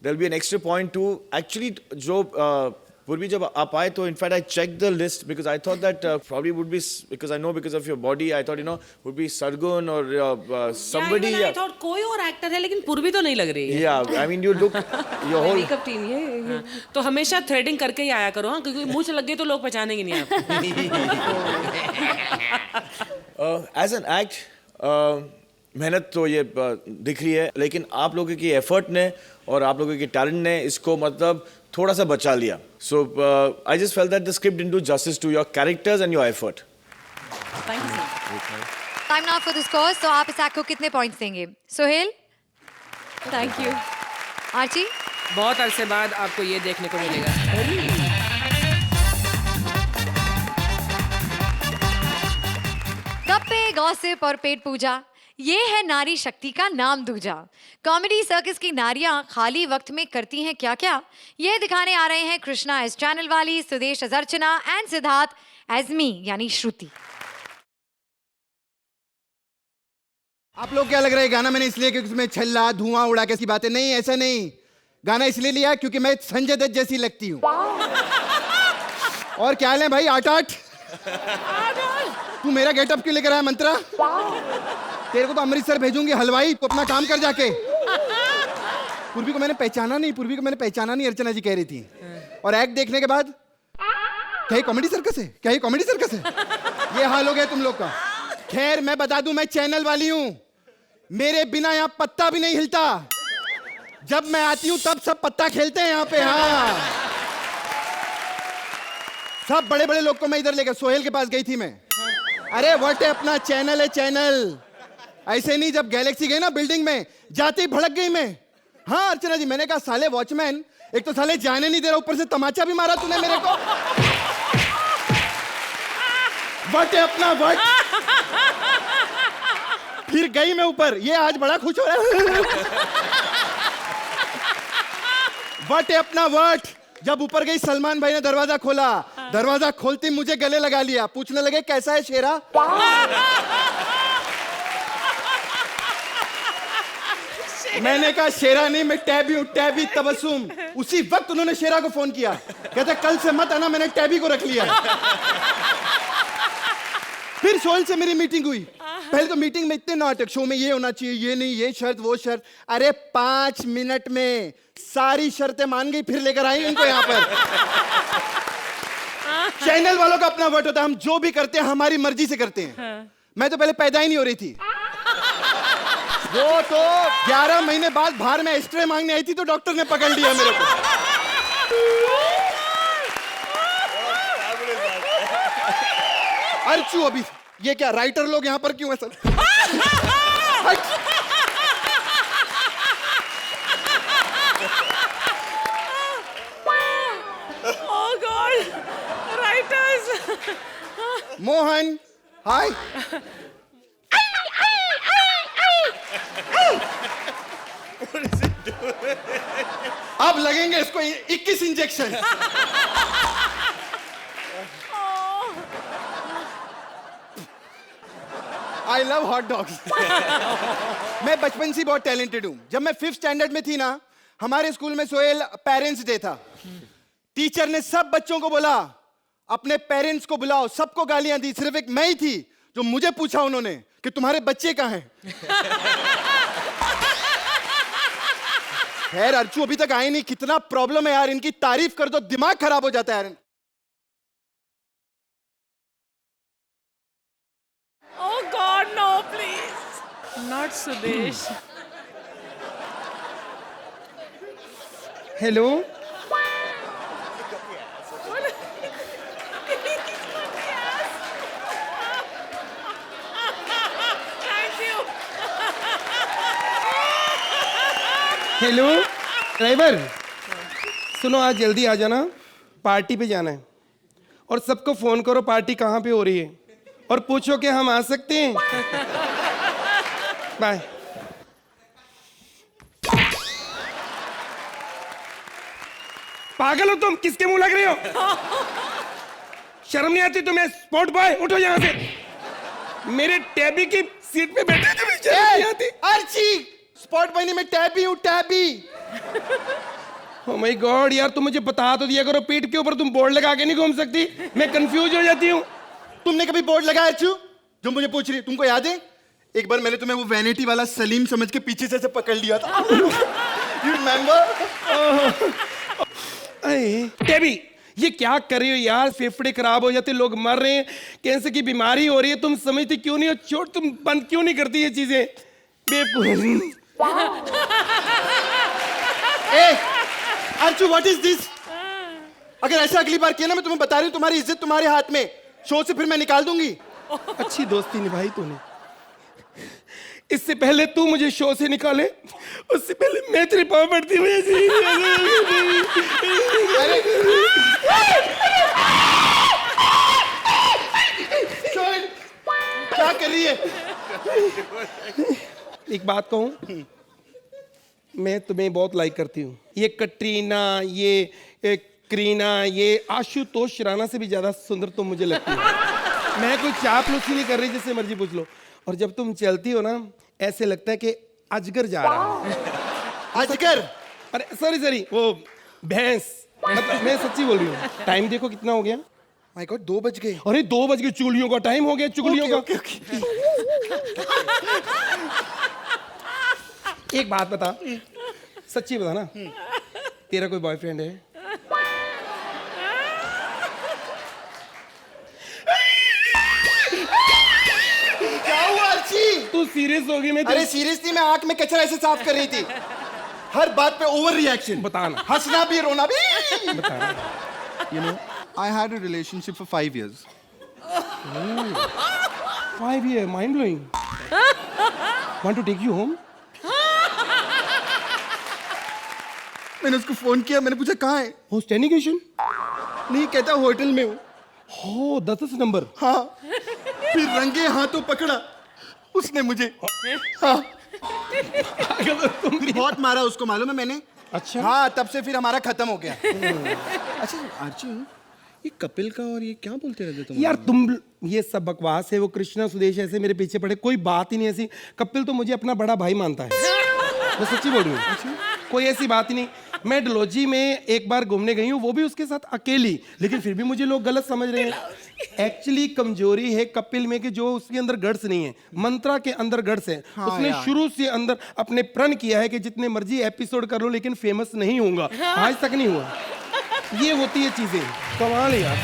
there'll be an extra point too. Actually जो पूर्वी जब आप आए तो in fact I checked the list because I thought that probably would be, because I know because of your body I thought would be Sargun or somebody. I thought कोई और actor है, लेकिन पूर्वी तो नहीं लग रही है। Yeah, I mean you look your whole makeup team ये तो हमेशा थ्रेडिंग करके ही आया करो, हाँ, क्योंकि मुंह से लग गई तो लोग पहचानेंगे नहीं आप। एज एन एक्ट मेहनत तो ये दिख रही है, लेकिन आप लोगों की एफर्ट ने और आप लोगों के टैलेंट ने इसको मतलब थोड़ा सा बचा लिया। So I just felt that the script didn't do justice to your characters and your effort. Thank you sir. Time now for the scores. तो आप इस एक्ट को कितने पॉइंट्स देंगे? Sohail, thank you. आर्ची, बहुत अरसे बाद आपको ये देखने को मिलेगा। गप्पे, गॉसिप और पेट पूजा, ये है नारी शक्ति का नाम दूजा। कॉमेडी सर्कस की नारियां खाली वक्त में करती हैं क्या क्या, ये दिखाने आ रहे हैं कृष्णा एज चैनल वाली, Sudesh as Archana and Siddharth as me यानी श्रुति। आप लोग क्या लग रहा है गाना मैंने इसलिए क्योंकि उसमें छल्ला धुआं उड़ा के ऐसी बातें? नहीं, ऐसा नहीं। गाना इसलिए लिया क्योंकि मैं संजय दत्त जैसी लगती हूँ। और क्या हाल है भाई? आठ तू मेरा गेटअप क्यों लेकर आया मंत्रा? तेरे को तो अमृतसर भेजूंगी हलवाई, तो अपना काम कर जाके। पूर्वी को मैंने पहचाना नहीं, अर्चना जी कह रही थी। और एक्ट देखने के बाद क्या ये कॉमेडी सर्कस है? ये हाल हो गया तुम लोग का। खैर मैं बता दूं, मैं चैनल वाली हूं, मेरे बिना यहाँ पत्ता भी नहीं हिलता। जब मैं आती हूं तब सब पत्ता खेलते हैं यहाँ पे। हाँ, सब बड़े बड़े लोग को मैं इधर लेकर सोहेल के पास गई थी मैं। अरे व्हाट है अपना चैनल है चैनल। ऐसे नहीं, जब गैलेक्सी गई ना बिल्डिंग में, जाते ही भड़क गई मैं। हाँ अर्चना जी, मैंने कहा साले वॉचमैन, एक तो साले जाने नहीं दे रहा, ऊपर से तमाचा भी मारा तूने मेरे को। व्हाट है अपना व्हाट। फिर गई मैं ऊपर, ये आज बड़ा खुश हो रहा है। व्हाट है अपना व्हाट। जब ऊपर गई, सलमान भाई ने दरवाजा खोला, दरवाजा खोलते ही मुझे गले लगा लिया, पूछने लगे कैसा है शेरा। मैंने कहा शेरा नहीं, मैं टैबी हूं, टैबी तबस्सुम। उसी वक्त उन्होंने शेरा को फोन किया, कहते कल से मत आना, मैंने टैबी को रख लिया। फिर सोहेल से मेरी मीटिंग हुई। पहले तो मीटिंग में इतने नाटक, शो में ये होना चाहिए, ये नहीं, ये शर्त वो शर्त। अरे 5 मिनट में सारी शर्तें मान गई, फिर लेकर आई इनको यहाँ पर। चैनल वालों का अपना वर्ड होता है, हम जो भी करते हैं हमारी मर्जी से करते हैं। मैं तो पहले पैदा ही नहीं हो रही थी। वो तो 11 महीने बाद बाहर में एक्सरे मांगने आई थी, तो डॉक्टर ने पकड़ लिया मेरे को। अर्चू, अभी ये क्या राइटर लोग यहाँ पर क्यों है sir? Oh God, writers. Mohan, hi. अब लगेंगे इसको 21 injection. I love hot dogs. मैं बचपन से बहुत टैलेंटेड हूं। जब मैं 5th स्टैंडर्ड में थी ना, हमारे स्कूल में सोहेल पेरेंट्स डे था। टीचर ने सब बच्चों को बोला अपने पेरेंट्स को बुलाओ, सबको गालियां दी, सिर्फ एक मैं ही थी जो मुझे पूछा उन्होंने कि तुम्हारे बच्चे कहाँ हैं। खैर अर्चू अभी तक आए नहीं, कितना प्रॉब्लम है यार, इनकी तारीफ कर दो दिमाग खराब हो जाता है यार। Oh God, no, please. Not Sudesh. Hello, Thank you. Hello driver, सुनो आज जल्दी आ जाना, पार्टी पे जाना है। और सबको फोन करो पार्टी कहाँ पे हो रही है, और पूछो कि हम आ सकते हैं। बाय। पागल हो तुम, किसके मुंह लग रहे हो? शर्म नहीं आती तुम्हें? स्पॉट बॉय, उठो यहाँ से। मेरे टैबी की सीट पे बैठे थे, मुझे शर्म नहीं आती। अर्ची, स्पॉट बनी, मैं टैबी हूँ, टैबी। ओ माय गॉड यार, तुम मुझे बता तो दिया करो, पीठ के ऊपर तुम बोर्ड लगा के नहीं घूम सकती, मैं कंफ्यूज हो जाती हूँ। तुमने कभी बोर्ड लगाया अर्चू जो मुझे पूछ रही? तुमको याद है एक बार मैंने तुम्हें वो वैनिटी वाला सलीम समझ के पीछे से पकड़ लिया था? You remember? टेबी, ये क्या कर रही हो यार? फेफड़े खराब हो जाते, लोग मर रहे हैं, कैंसर की बीमारी हो रही है, तुम समझती क्यों नहीं हो? छोड़, तुम बंद क्यों नहीं करती ये चीजें? बेवकूफ। Archu, what is this? अगर ऐसा अगली बार किया ना, मैं तुम्हें बता रही हूँ, तुम्हारी इज्जत तुम्हारे हाथ में, शो से फिर मैं निकाल दूंगी। अच्छी दोस्ती निभाई तूने। इससे पहले तू मुझे शो से निकाले, उससे पहले मैं तेरे पाँव पड़ती हुई। क्या कर रही है? एक बात कहूं, मैं तुम्हें बहुत लाइक करती हूँ। ये कटरीना, ये करीना, ये आशुतोष राणा से भी ज्यादा सुंदर तुम मुझे लगती हो। मैं कोई चापलूसी नहीं कर रही, जिससे मर्जी पूछ लो। और जब तुम चलती हो ना, ऐसे लगता है कि अजगर जा रहा है। अजगर? अरे सॉरी, वो भैंस, मतलब मैं सच्ची बोल रही हूँ। टाइम देखो कितना हो गया। माय गॉड, 2 बज गए। अरे 2 बज गए, चुगलियों का टाइम हो गया, चुगलियों का। एक बात बता, सच्ची बता ना, तेरा कोई बॉयफ्रेंड है? क्या हुआ अर्ची? तू सीरियस हो गई? मैं अरे सीरियस थी, मैं आंख में कचरा ऐसे साफ कर रही थी। हर बात पे ओवर रिएक्शन। बताना। हंसना भी रोना भी। बताना। You know, I had a relationship for 5 years. 5 year, mind blowing. Want to take you home? मैंने उसको फोन किया, मैंने पूछा कहाँ है? Hostination? नहीं, कहता होटल में हूँ। हो 10 नंबर। हाँ, फिर रंगे हाथों पकड़ा उसने मुझे। हाँ, फिर बहुत मारा उसको, मालूम है मैंने। अच्छा। हाँ, तब से फिर हमारा खत्म हो गया। अच्छा आर्ची, ये कपिल का और ये क्या बोलते रहते तुम? यार तुम ये सब बकवास है। वो कृष्णा सुदेश ऐसे मेरे पीछे पड़े, कोई बात ही नहीं ऐसी। कपिल तो मुझे अपना बड़ा भाई मानता है, मैं सच्ची बोल रही हूँ। कोई ऐसी बात ही नहीं। मैं डलोजी में एक बार घूमने गई हूँ, वो भी उसके साथ अकेली, लेकिन फिर भी मुझे लोग गलत समझ रहे हैं। एक्चुअली कमजोरी है कपिल में कि जो उसके अंदर गट्स नहीं है, मंत्रा के अंदर गट्स है। हाँ उसने यार। शुरू से अंदर अपने प्रण किया है कि जितने मर्जी एपिसोड कर लो लेकिन फेमस नहीं होऊंगा। आज तक नहीं हुआ। ये होती है चीजें, कमाल है यार।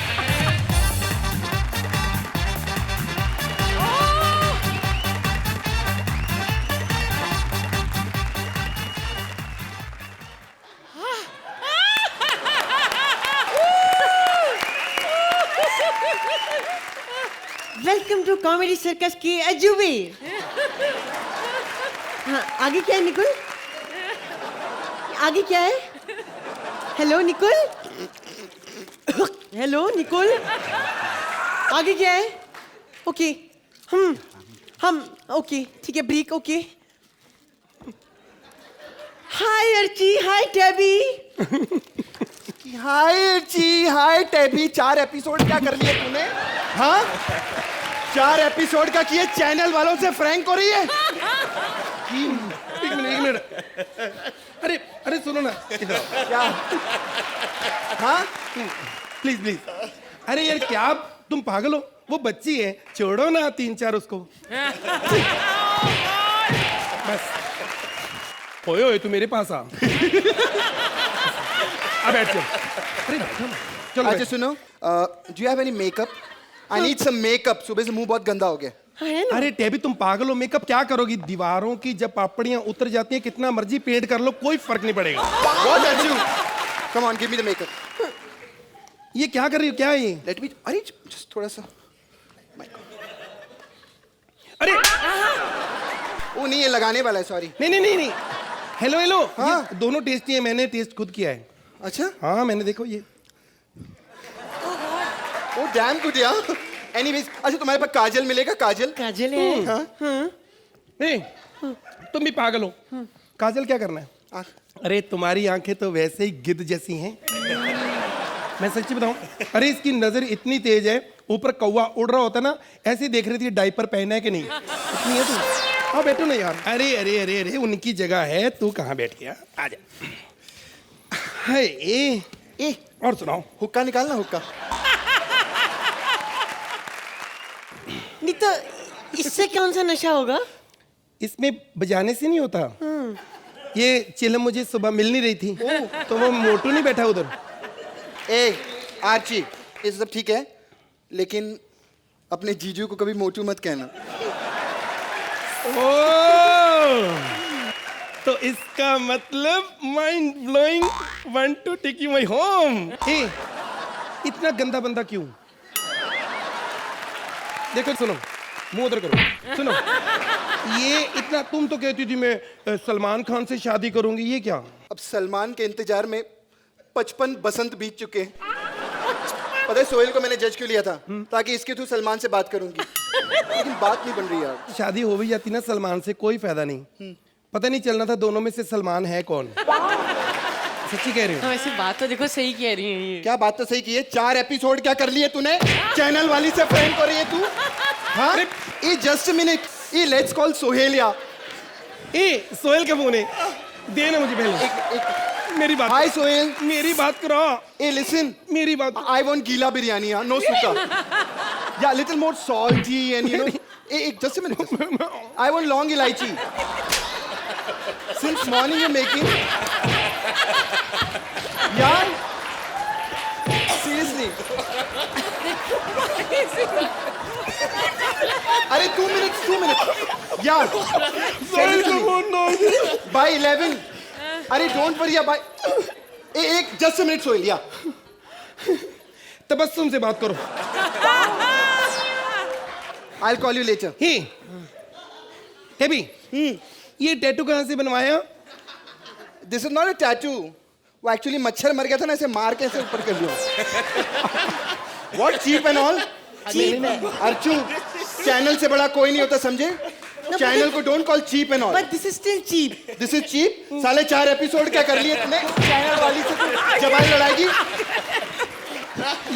वेलकम टू कॉमेडी सर्कस की अजूबे। हाँ, आगे क्या है निकुल? आगे क्या है? हेलो निकुल, हेलो निकुल, आगे क्या है? ओके, हम ओके, ठीक है, ब्रेक, ओके। हाय अर्ची, हाय टेबी। हाय अर्ची, हाय टेबी। 4 एपिसोड क्या कर लिए तूने? हाँ, 4 एपिसोड का किए, चैनल वालों से फ्रैंक हो रही है। एक मिनट। अरे अरे सुनो ना, इधर आओ। क्या? हाँ, प्लीज। अरे यार क्या तुम पागल हो? वो बच्ची है, छोड़ो ना 3-4 उसको। बस ओए तू मेरे पास आ। बैठ चल। अरे चलो अच्छा सुनो, do you have any makeup? I need some makeup. सुबह से मुंह बहुत गंदा हो गया। अरे टेबी तुम पागल हो? मेकअप क्या करोगी? दीवारों की जब पापड़ियां उतर जाती हैं, कितना मर्जी पेंट कर लो, कोई फर्क नहीं पड़ेगा। What are you? Come on, give me the makeup. ये क्या कर रही हो? क्या है ये? Let me. अरे just थोड़ा सा। अरे वो नहीं, ये लगाने वाला है, सॉरी। नहीं। हेलो। हाँ? ये दोनों टेस्टी है, मैंने टेस्ट खुद किया है। अच्छा? हाँ मैंने, देखो ये। ओ डैम गुड यार। एनीवेज, अच्छा तुम्हारे पास काजल मिलेगा? काजल? काजल है? हाँ? ए, तुम भी पागल हो। काजल क्या करना है? अरे तुम्हारी आंखें तो वैसे ही गिद्ध जैसी हैं। मैं सच्ची बताऊं, अरे इसकी नजर इतनी तेज है, ऊपर कौवा उड़ रहा होता ना, ऐसे देख रही थी डायपर पहना है कि नहीं। इतनी है तू। हाँ बैठो ना यार। अरे उनकी जगह है, तू कहाँ बैठ गया? आजा। हाय ए, और सुनाओ। हुक्का निकालना, हुक्का। नहीं तो इससे कौन सा नशा होगा? इसमें बजाने से नहीं होता। ये चिलम मुझे सुबह मिल नहीं रही थी, तो वो मोटू नहीं बैठा उधर। ए आर्ची, ये सब ठीक है, लेकिन अपने जीजू को कभी मोटू मत कहना। तो इसका मतलब mind blowing, want to take you my home. ए, इतना गंदा बंदा क्यों? देखो सुनो, मुंह उधर करो। सुनो, ये इतना, तुम तो कहती थी मैं सलमान खान से शादी करूंगी, ये क्या? अब सलमान के इंतजार में 55 बसंत बीत चुके हैं। पता है सोहेल को मैंने जज क्यों लिया था? ताकि इसके थ्रू सलमान से बात करूंगी, लेकिन बात नहीं बन रही यार। शादी हो भी जाती ना सलमान से, कोई फायदा नहीं। पता नहीं चलना था दोनों में से सलमान है कौन। सच्ची कह रही हूँ। वैसे बात तो देखो सही कह रही है ये। क्या बात तो सही की है। 4 एपिसोड क्या कर लिए तूने? चैनल वाली से फ्रेंड हो रही है तू? हाँ? ये जस्ट मिनट, ये लेट्स कॉल सोहेलिया। ए सोहेल का फोन है, देना मुझे पहले। मेरी बात। हाय सोहेल। मेरी बात करो। ए लिसन, मेरी बात। आई वांट गीला बिरयानी, नो सुक्का। या little more salty and you know. एक just a minute, I want long elaichi. Since morning you're making, यार seriously, अरे 2 minutes यार, by 11, अरे डोंट वरी बाय, एक जस्ट अ मिनट सोहेल या। तबस्सुम से बात करो। I'll call you later. He heavy ये टैटू कहाँ से बनवाया? This is not a tattoo. वो एक्चुअली मच्छर मर गया था ना, ऐसे मार के ऐसे ऊपर कर दिया. What cheap and all? Archu, channel से बड़ा कोई नहीं होता, समझे? चैनल को don't call cheap and all. But this is still cheap. This is cheap. साले 4 एपिसोड क्या कर लिए तुमने? चैनल वाली से जबान लड़ाएगी.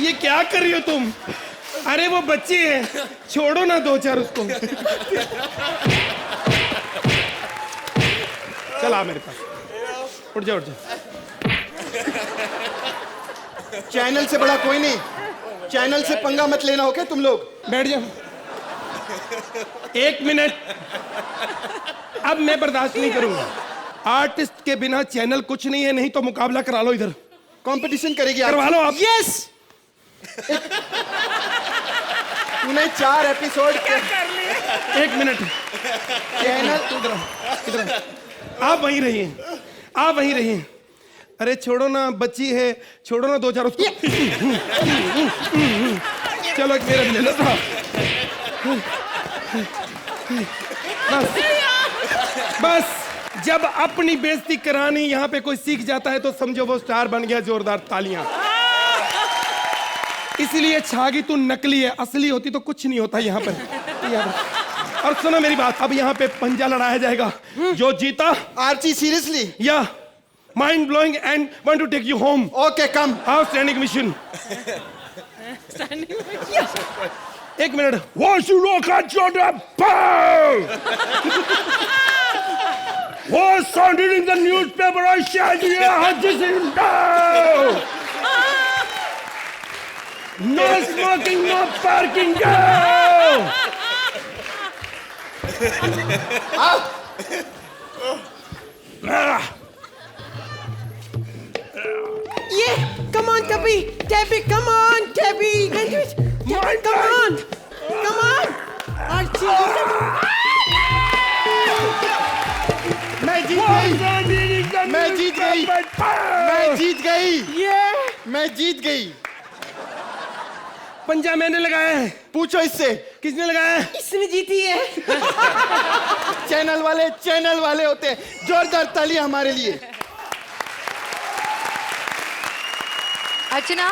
ये क्या कर रही हो तुम? अरे वो बच्ची है, छोड़ो ना 2-4 उसको. चल आ मेरे पास. उठ जा. चैनल से बड़ा कोई नहीं. चैनल से पंगा मत लेना, ओके तुम लोग? बैठ जाओ. 1 मिनट. अब मैं बर्दाश्त नहीं करूंगा. आर्टिस्ट के बिना चैनल कुछ नहीं है. नहीं तो मुकाबला करा लो इधर. कंपटीशन करेगी? करवा लो आप. Yes. तूने 4 एपिसोड 1 मिनट. चैनल इधर आप वहीं रहिए. अरे छोड़ो ना, बच्ची है, छोड़ो ना 2-4 उसको. चलो एक मेरा भी ले लो. बस जब अपनी बेइज्जती करानी यहाँ पे कोई सीख जाता है तो समझो वो स्टार बन गया. जोरदार तालियां. इसीलिए छागी तू नकली है, असली होती तो कुछ नहीं होता यहाँ पर. और सुनो मेरी बात, अब यहाँ पे पंजा लड़ाया जाएगा. जो जीता. Archie seriously? या mind blowing and want to take you home. Okay come. How standing mission. 1 minute. What's you look at your What's sounded in the newspaper? I said this is no. No smoking, no parking. Go. Yeah, come on, Debbie, come on, Debbie. Come on. Archie. मैं जीत गई. पंजा मैंने लगाया है. पूछो इससे. किसने लगाया है? इसने जीती है. चैनल वाले होते हैं. जोरदार तालियां हमारे लिए. अर्चना,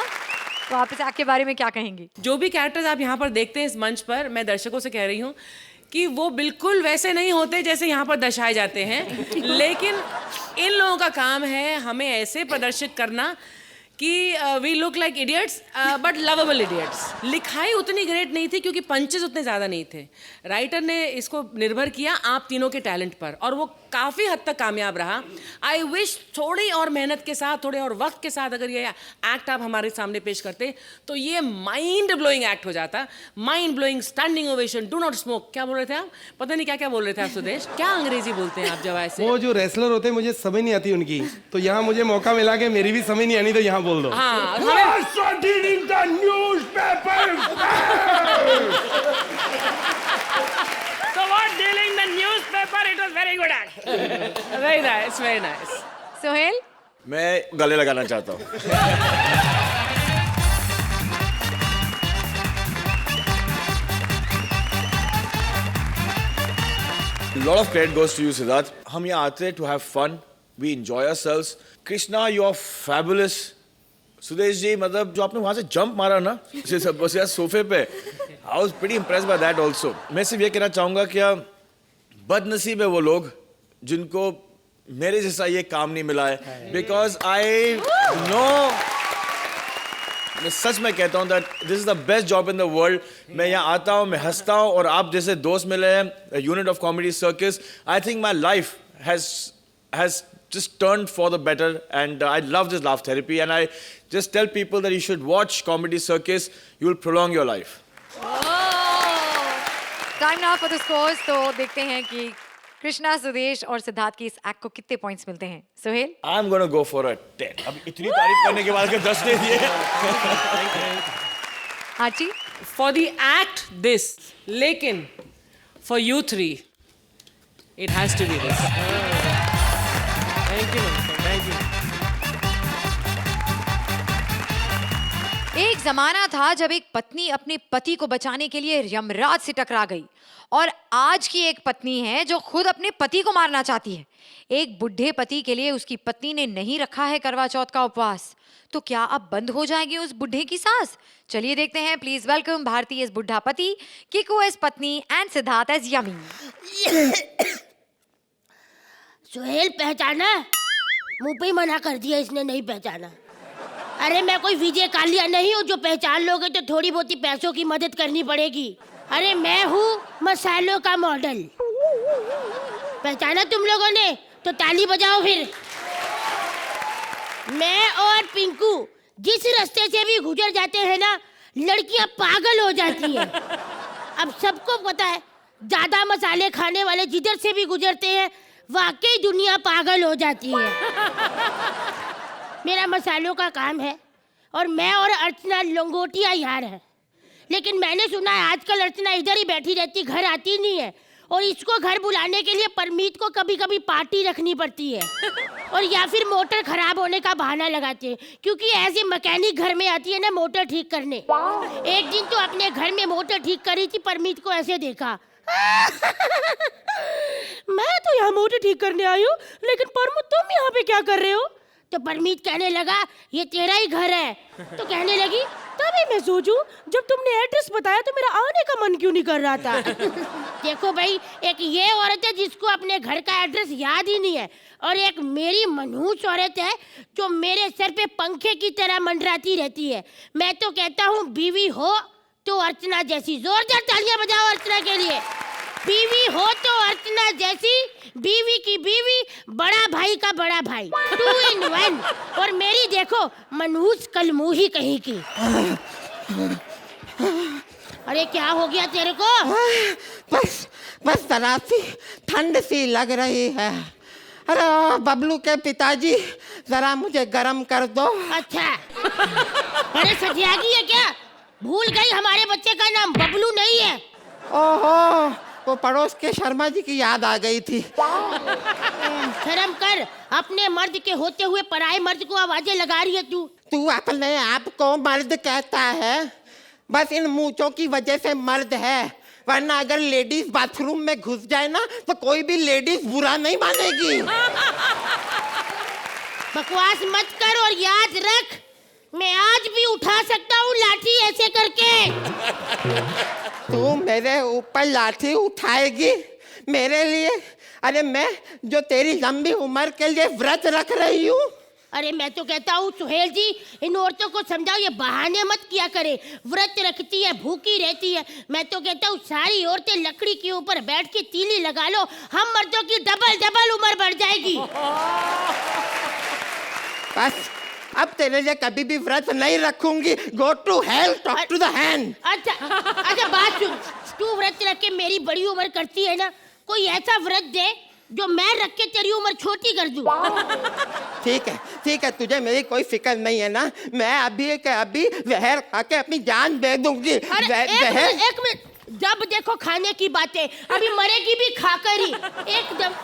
तो आप इस एक्ट के बारे में क्या कहेंगी? जो भी कैरेक्टर्स आप यहाँ पर देखते हैं इस मंच पर, मैं दर्शकों से कह रही हूँ कि वो बिल्कुल वैसे नहीं होते जैसे यहाँ पर दर्शाए जाते हैं. लेकिन इन लोगों का काम है हमें ऐसे प्रदर्शित करना कि we look like idiots but lovable idiots. लिखाई उतनी ग्रेट नहीं थी क्योंकि पंचेस उतने ज़्यादा नहीं थे. राइटर ने इसको निर्भर किया आप तीनों के टैलेंट पर और वो काफ़ी हद तक कामयाब रहा. आई विश थोड़ी और मेहनत के साथ, थोड़े और वक्त के साथ अगर ये एक्ट आप हमारे सामने पेश करते तो ये माइंड ब्लोइंग एक्ट हो जाता. Mind blowing, standing ovation, do not smoke. क्या बोल रहे थे आप? पता नहीं क्या क्या बोल रहे थे आप सुदेश. क्या अंग्रेजी बोलते हैं आप जब ऐसे? वो जो रेसलर होते हैं मुझे समझ नहीं आती उनकी, तो यहाँ मुझे मौका मिला के मेरी भी समझ नहीं आनी तो यहाँ बोल दो. हाँ, So what dealing the newspaper? It was very good act. Very nice, very nice. Sohail? मैं गले लगाना चाहता हूँ. lot of credit goes to you, Siddharth. हम यहाँ आते हैं to have fun. We enjoy ourselves. Krishna, you are fabulous. Sudesh ji, मतलब जो आपने वहाँ से जंप मारा ना सोफे पे, I was pretty impressed by that also. मैं सिर्फ ये कहना चाहूँगा क्या बदनसीब है वो लोग जिनको मेरे जैसा ये काम नहीं मिला है. Because I know, मैं सच में कहता हूँ that this is the best job in the world. मैं यहाँ आता हूँ, मैं हंसता हूँ और आप जैसे दोस्त मिले हैं, a unit of comedy circus. I think my life has just turned for the better, and I love this laugh therapy, and I just tell people that you should watch Comedy Circus. You will prolong your life. Time now for the scores. तो देखते हैं कि कृष्णा, सुदेश और सिद्धार्थ की इस act को कितने points मिलते हैं. Sohail? I'm gonna go for a 10. अब इतनी तारीफ करने के बाद 10 दे दिए. आची? For the act, this. लेकिन for you three, it has to be this. Thank you, thank you. एक जमाना था जब एक पत्नी अपने पति को बचाने के लिए यमराज से टकरा गई, और आज की एक पत्नी है जो खुद अपने पति को मारना चाहती है। एक बुढ़े पति के लिए उसकी पत्नी ने नहीं रखा है करवा चौथ का उपवास, तो क्या अब बंद हो जाएगी उस बुढ़े की सांस? चलिए देखते हैं। प्लीज वेलकम भारती एज बुढ़ा पति, किकू एज पत्नी एंड सिद्धार्थ एज यमी। सुहेल पहचाना? मुंह पे ही मना कर दिया इसने, नहीं पहचाना। अरे मैं कोई विजय कालिया नहीं हूँ जो पहचान लोगे तो थोड़ी बहुत ही पैसों की मदद करनी पड़ेगी। अरे मैं हूँ मसालों का मॉडल। पहचाना तुम लोगों ने? तो ताली बजाओ फिर। मैं और पिंकू जिस रास्ते से भी गुजर जाते हैं ना, लड़कियां पागल हो जाती हैं। अब सबको पता है ज्यादा मसाले खाने वाले जिधर से भी गुजरते हैं वाकई दुनिया पागल हो जाती है। मेरा मसालों का काम है और मैं और अर्चना लंगोटिया यार है। लेकिन मैंने सुना है आजकल अर्चना इधर ही बैठी रहती, घर आती नहीं है, और इसको घर बुलाने के लिए परमीत को कभी कभी पार्टी रखनी पड़ती है, और या फिर मोटर खराब होने का बहाना लगाते हैं, क्योंकि ऐसे मैकेनिक घर में आती है ना मोटर ठीक करने। एक दिन तो अपने घर में मोटर ठीक करी थी, परमीत को ऐसे देखा, मैं तो यहाँ मोटर ठीक करने आई हूँ, लेकिन परमू तुम यहाँ पे क्या कर रहे हो? तो परमीत कहने लगा ये तेरा ही घर है। तो कहने लगी तभी मैं सोचूं जब तुमने एड्रेस बताया तो मेरा आने का मन क्यों नहीं कर रहा था। देखो भाई, एक ये औरत है जिसको अपने घर का एड्रेस याद ही नहीं है, और एक मेरी मनहूस औरत है जो मेरे सर पे पंखे की तरह मंडराती रहती है। मैं तो कहता हूँ बीवी हो तो अर्चना जैसी। जोरदार तालियां बजाओ अर्चना के लिए। बीवी हो तो अर्चना जैसी, बीवी की बीवी, बड़ा भाई का बड़ा भाई, 2 in 1। और मेरी देखो मनहूस कलमुही कहीं की। अरे क्या हो गया तेरे को? बस जरा सी ठंड सी लग रही है। अरे बबलू के पिताजी जरा मुझे गर्म कर दो। अच्छा, अरे सठियागी है क्या? भूल गई हमारे बच्चे का नाम बबलू नहीं है। ओहो, वो पड़ोस के शर्मा जी की याद आ गई थी। शर्म कर, अपने मर्द के होते हुए पराये मर्द को आवाजें लगा रही है तू। तू अपने आप को मर्द कहता है? बस इन मूंछों की वजह से मर्द है, वरना अगर लेडीज बाथरूम में घुस जाए ना तो कोई भी लेडीज बुरा नहीं मानेगी। बकवास मत कर और याद रख, मैं आज भी उठा सकता हूँ लाठी ऐसे करके। तू मेरे ऊपर लाठी उठाएगी मेरे लिए? अरे मैं जो तेरी लंबी उम्र के लिए व्रत रख रही हूँ। अरे मैं तो कहता हूँ सुहेल जी, इन औरतों को समझाओ ये बहाने मत किया करे। व्रत रखती है, भूखी रहती है। मैं तो कहता हूँ सारी औरतें लकड़ी के ऊपर बैठ के तीली लगा लो, हम मर्दों की डबल उम्र बढ़ जाएगी। बस अब तेरे लिए कभी भी व्रत नहीं रखूंगी। Go to hell, talk to the hand. अच्छा बात सुन, तू व्रत रख के मेरी बड़ी उम्र करती है ना, कोई ऐसा व्रत दे जो मैं रख के तेरी उम्र छोटी कर दूं। ठीक है, तुझे मेरी कोई फिक्र नहीं है ना। मैं अभी के अभी जहर खा के अपनी जान दे दूंगी। एक मिनट, जब देखो खाने की बातें, अभी मरेगी भी खाकर ही। एकदम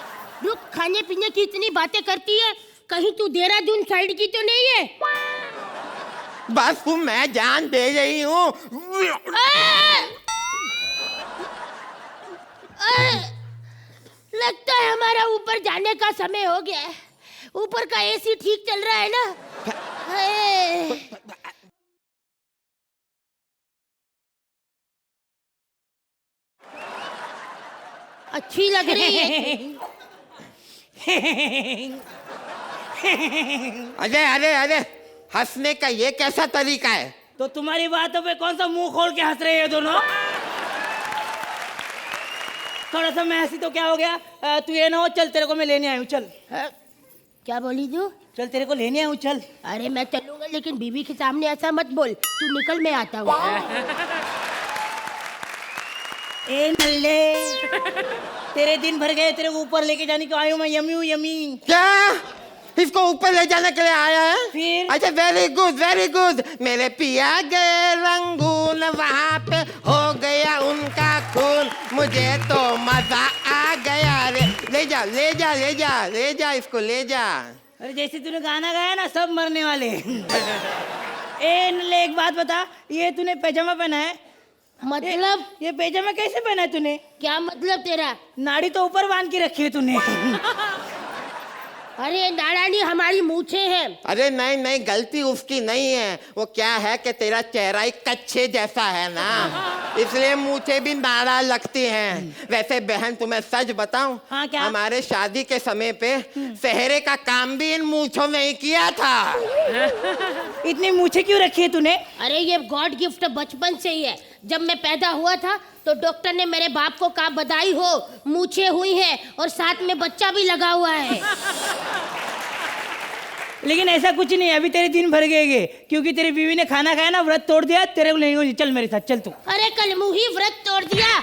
रुक, खाने पीने की इतनी बातें करती है, कहीं तू देहरादून साइड की तो नहीं है? बस तू मैं जान दे रही हूँ। लगता है हमारा ऊपर जाने का समय हो गया है। ऊपर का एसी ठीक चल रहा है ना? अच्छी लग रही है। अरे हंसने का ये कैसा तरीका है? तो तुम्हारी बातों पे कौन सा मुंह खोल के हंस रहे हैं दोनों? थोड़ा सा मैं हंसी तो क्या हो गया? तू ये ना हो, चल तेरे को मैं लेने आई हूँ, चल। क्या बोली तू? चल तेरे को लेने आई हूँ, चल। अरे मैं चलूंगा, लेकिन बीवी के सामने ऐसा मत बोल। तू निकल, मैं आता हूँ। ए नल्ले, तेरे दिन भर गए, तेरे को ऊपर लेके जाने को आई हूँ मैं। यमी। क्या इसको ऊपर ले जाने के लिए आया है? फिर? अच्छा, वेरी गुड। मेरे पिया गए रंगून, वहाँ पे हो गया उनका खून, मुझे तो मजा आ गया रे। ले जा इसको, ले जा। अरे जैसे तूने गाना गाया ना, सब मरने वाले। ए नल्ले एक बात बता, ये तूने पैजामा पहना है? मतलब ये पैजामा कैसे पहना है तूने? क्या मतलब तेरा? नाड़ी तो ऊपर बांध के रखी है तूने। अरे नारायणी हमारी मूछे हैं। अरे नहीं नहीं, गलती उसकी नहीं है, वो क्या है कि तेरा चेहरा ही कच्छे जैसा है ना, इसलिए मूछे भी नाड़ा लगती हैं। वैसे बहन तुम्हें सच बताऊं, हाँ, क्या? हमारे शादी के समय पे सेहरे का काम भी इन मूछों ने ही किया था। इतनी मूछे क्यों रखी है तूने? अरे ये गॉड गिफ्ट बचपन से ही है। जब मैं पैदा हुआ था तो डॉक्टर ने मेरे बाप को कहा बधाई हो, मूछे हुई हैं और साथ में बच्चा भी लगा हुआ है। लेकिन ऐसा कुछ नहीं, अभी तेरे दिन भर गए क्योंकि तेरी बीवी ने खाना खाया ना, व्रत तोड़ दिया तेरे को नहीं। चल मेरे साथ चल तू। अरे कल मुही व्रत तोड़ दिया।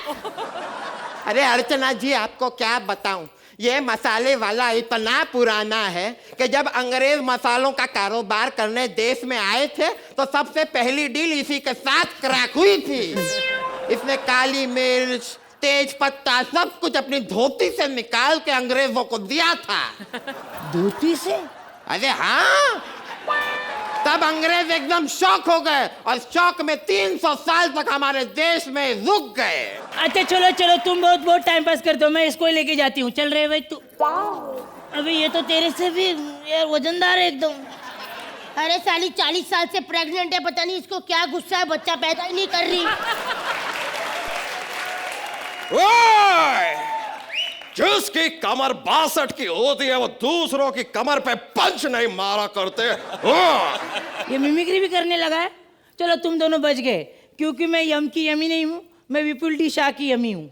अरे अर्चना जी, आपको क्या बताऊं, ये मसाले वाला इतना पुराना है कि जब अंग्रेज मसालों का कारोबार करने देश में आए थे तो सबसे पहली डील इसी के साथ क्रैक हुई थी। इसने काली मिर्च, तेज पत्ता सब कुछ अपनी धोती से निकाल के अंग्रेजों को दिया था। धोती से? अरे हाँ, तब अंग्रेज एकदम शॉक हो गए और शॉक में 300 साल तक हमारे देश में रुक गए। अच्छा चलो चलो, तुम बहुत टाइम पास करते हो, मैं इसको ही लेके जाती हूँ। चल रहे भाई तू। अभी ये तो तेरे से भी यार वजनदार है एकदम। अरे साली 40 साल से प्रेग्नेंट है, पता नहीं इसको क्या गुस्सा है, बच्चा पैदा ही नहीं कर रही। जिसकी कमर 62 की होती है वो दूसरों की कमर पे पंच नहीं मारा करते। ये मिमिक्री भी करने लगा है। चलो तुम दोनों बच गए, क्योंकि मैं यम की यमी नहीं हूँ, मैं विपुल डी शाह की यमी हूँ।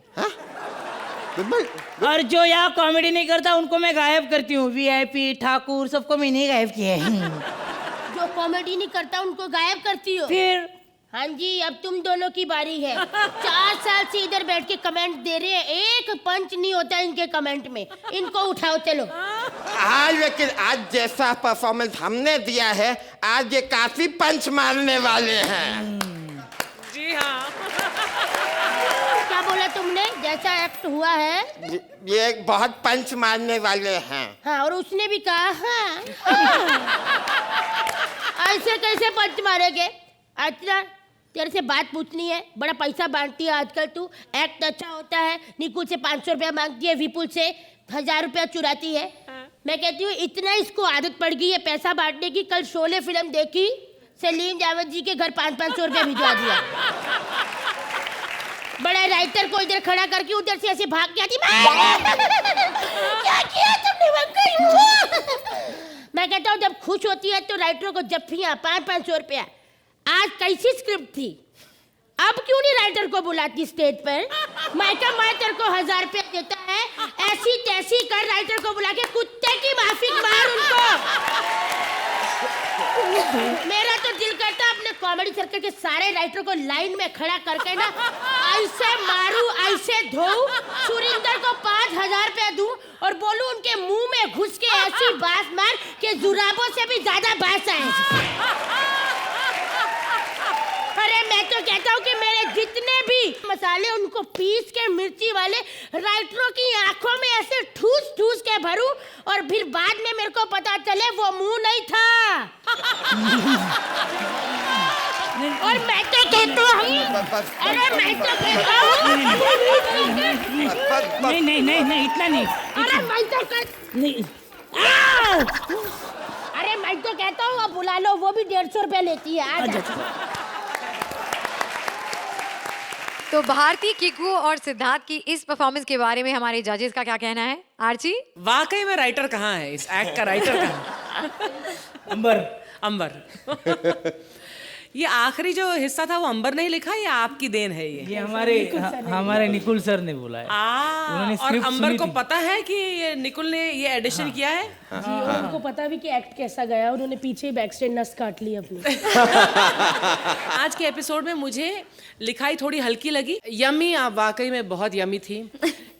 और जो यहाँ कॉमेडी नहीं करता उनको मैं गायब करती हूँ। VIP ठाकुर सबको मैंने गायब किया है। जो कॉमेडी नहीं करता उनको गायब करती हो? फिर हाँ जी, अब तुम दोनों की बारी है। 4 साल से इधर बैठ के कमेंट दे रहे हैं, एक पंच नहीं होता इनके कमेंट में। इनको उठाओ चलो। हाँ, लेकिन आज जैसा परफॉर्मेंस हमने दिया है, आज ये काफी पंच मारने वाले हैं। जी हाँ। क्या बोला तुमने? जैसा एक्ट हुआ है ये बहुत पंच मारने वाले हैं। हाँ, और उसने भी कहा हाँ। ऐसे कैसे पंच मारेगे? अच्छा तेरे से बात पूछनी है, बड़ा पैसा बांटती है आजकल तू, एक्ट अच्छा होता है, निकुल से 500 रुपया मांगती है, विपुल से 1000 रुपया चुराती है। मैं कहती हूँ इतना इसको आदत पड़ गई है पैसा बांटने की। कल शोले फिल्म देखी, सलीम जावेद जी के घर 500-500 रुपया भिजवा दिया। बड़ा राइटर को इधर खड़ा करके उधर से ऐसे भाग के आती, क्या किया तुमने? मैं कहता हूँ जब खुश होती है तो राइटरों को जफ्फियाँ 500-500 रुपया। आज कैसी स्क्रिप्ट थी, अब क्यों नहीं राइटर को बुलाती स्टेज पर? मैं तेरे को 1000 रुपया देता है, ऐसी तैसी कर राइटर को बुला के कुत्ते की माफी मार उनको। मेरा तो दिल करता अपने कॉमेडी सर्कल के सारे राइटर को लाइन में खड़ा करके ना ऐसे मारू, ऐसे धोऊं, सुरिंदर को 5000 रुपया दूं और बोलूं उनके मुंह में घुस के ऐसी बात मार कि जुराबों से भी ज्यादा बात आए। अरे मैं तो कहता हूँ कि मेरे जितने भी मसाले उनको पीस के मिर्ची वाले राइटरों की आंखों में ऐसे ठूस ठूस के भरूं और फिर बाद में मेरे को पता चले वो मुंह नहीं था। और मैं तो कहता हूँ, अरे मैं तो कहता हूँ, नहीं इतना नहीं। अरे मैं तो नहीं। अरे मैं तो कहता हूँ अब बुला लो, वो भी 150 रुपया लेती है। आज तो भारती, किकू और सिद्धार्थ की इस परफॉर्मेंस के बारे में हमारे जजेस का क्या कहना है? आर्ची, वाकई में राइटर कहाँ है? इस एक्ट का राइटर कहाँ है? अंबर। ये आखिरी जो हिस्सा था वो अंबर ने लिखा या आपकी देन है? ये हमारे निकुल सर ने बोला है। और अंबर को पता है कि ये निकुल ने ये एडिशन किया है? जी, और उनको पता भी कि एक्ट कैसा गया, उन्होंने पीछे बैक स्टेज नस काट ली अपनी। आज के एपिसोड में मुझे लिखाई थोड़ी हल्की लगी। यमी, आप वाकई में बहुत यमी थी।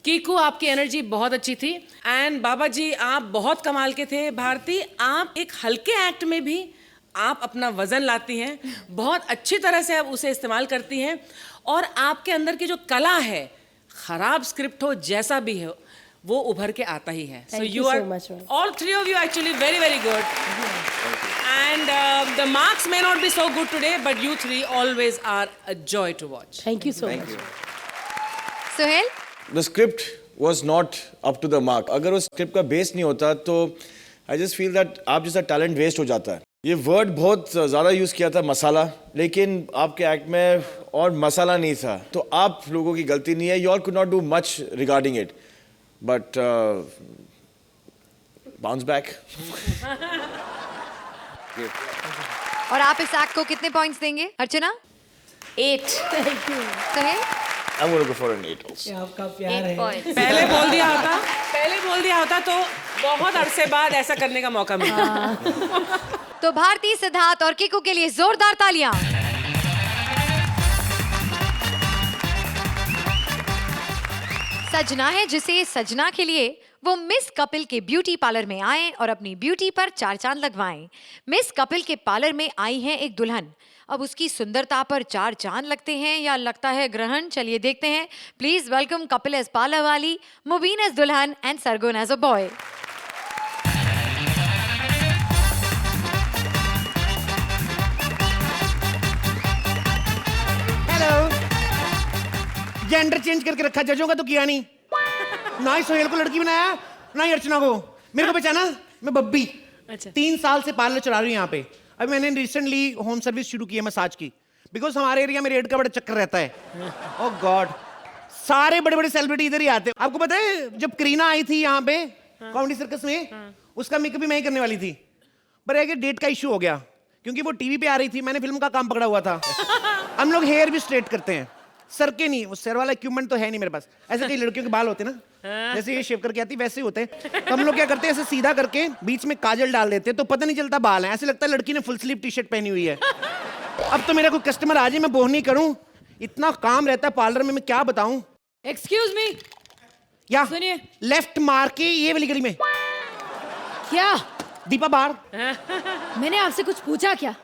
कीकू, आपकी एनर्जी बहुत अच्छी थी। एंड बाबा जी, आप बहुत कमाल के थे। भारती, आप एक हल्के एक्ट में भी आप अपना वजन लाती हैं, बहुत अच्छी तरह से आप उसे इस्तेमाल करती हैं और आपके अंदर की जो कला है, खराब स्क्रिप्ट हो जैसा भी हो, वो उभर के आता ही है। So you are all 3 of you actually very very good. And the marks may not be so good today, but you three always are a joy to watch. Thank you so much. Suhail, The script was not up to the mark. अगर उस script का base नहीं होता तो I just feel that आप जैसा talent waste हो जाता है. ये वर्ड बहुत ज़्यादा यूज़ किया था मसाला, लेकिन आपके एक्ट में और मसाला नहीं था. तो आप लोगों की गलती नहीं है. You all could not do much regarding it. But bounce back. और आप इस एक्ट को कितने पॉइंट्स देंगे? अर्चना? 8. Thank you. Suhail? I'm going to go for an 8 also. आपका प्यार है. पहले बोल दिया होता तो बहुत अरसे बाद ऐसा करने का मौका मिला. तो भारती, सिद्धार्थ और किकू के लिए जोरदार तालियां. सजना है जिसे सजना के लिए वो मिस कपिल के ब्यूटी पार्लर में आए और अपनी ब्यूटी पर 4 चांद लगवाएं. मिस कपिल के पार्लर में आई हैं एक दुल्हन. अब उसकी सुंदरता पर 4 चांद लगते हैं या लगता है ग्रहण? चलिए देखते हैं. Please welcome Kapil as parlour वाली, मुबीन एज दुल्हन and Sargun as a boy. Hello. Gender change करके रखा जजों का तो किया नहीं. ना ही सोहेल को लड़की बनाया, ना ही अर्चना को. मेरे को पहचाना? मैं बब्बी. अच्छा. 3 साल से पार्लर चला रही हूँ यहाँ पे. अभी मैंने रिसेंटली होम सर्विस शुरू की है मसाज की, बिकॉज हमारे एरिया में रेड का बड़ा चक्कर रहता है. ओह गॉड, सारे बड़े बड़े सेलिब्रिटी इधर ही आते हैं. आपको पता है जब करीना आई थी यहाँ पे कॉमेडी सर्कस में, उसका मेकअप भी मैं ही करने वाली थी, पर एक डेट का इशू हो गया क्योंकि वो टीवी पे आ रही थी. मैंने फिल्म का काम पकड़ा हुआ था. हम लोग हेयर भी स्ट्रेट करते हैं, सर के नहीं. वो सर वाला इक्विपमेंट तो है नहीं मेरे पास. ऐसे कई लड़कियों के बाल होते हैं ना, जैसे ये शेव करके आती वैसे ही होते हैं. तो हम लोग क्या करते हैं, ऐसे सीधा करके बीच में काजल डाल देते हैं तो पता नहीं चलता बाल हैं. ऐसे लगता है लड़की ने फुल स्लीव टी शर्ट पहनी हुई है. अब तो मेरा कोई कस्टमर आ जाए मैं बोह नहीं करूं, इतना काम रहता है पार्लर में, मैं क्या बताऊं. एक्सक्यूज मी, या सुनिए. लेफ्ट मार के ये वाली गली में. क्या? दीपा बार. मैंने आपसे कुछ पूछा क्या?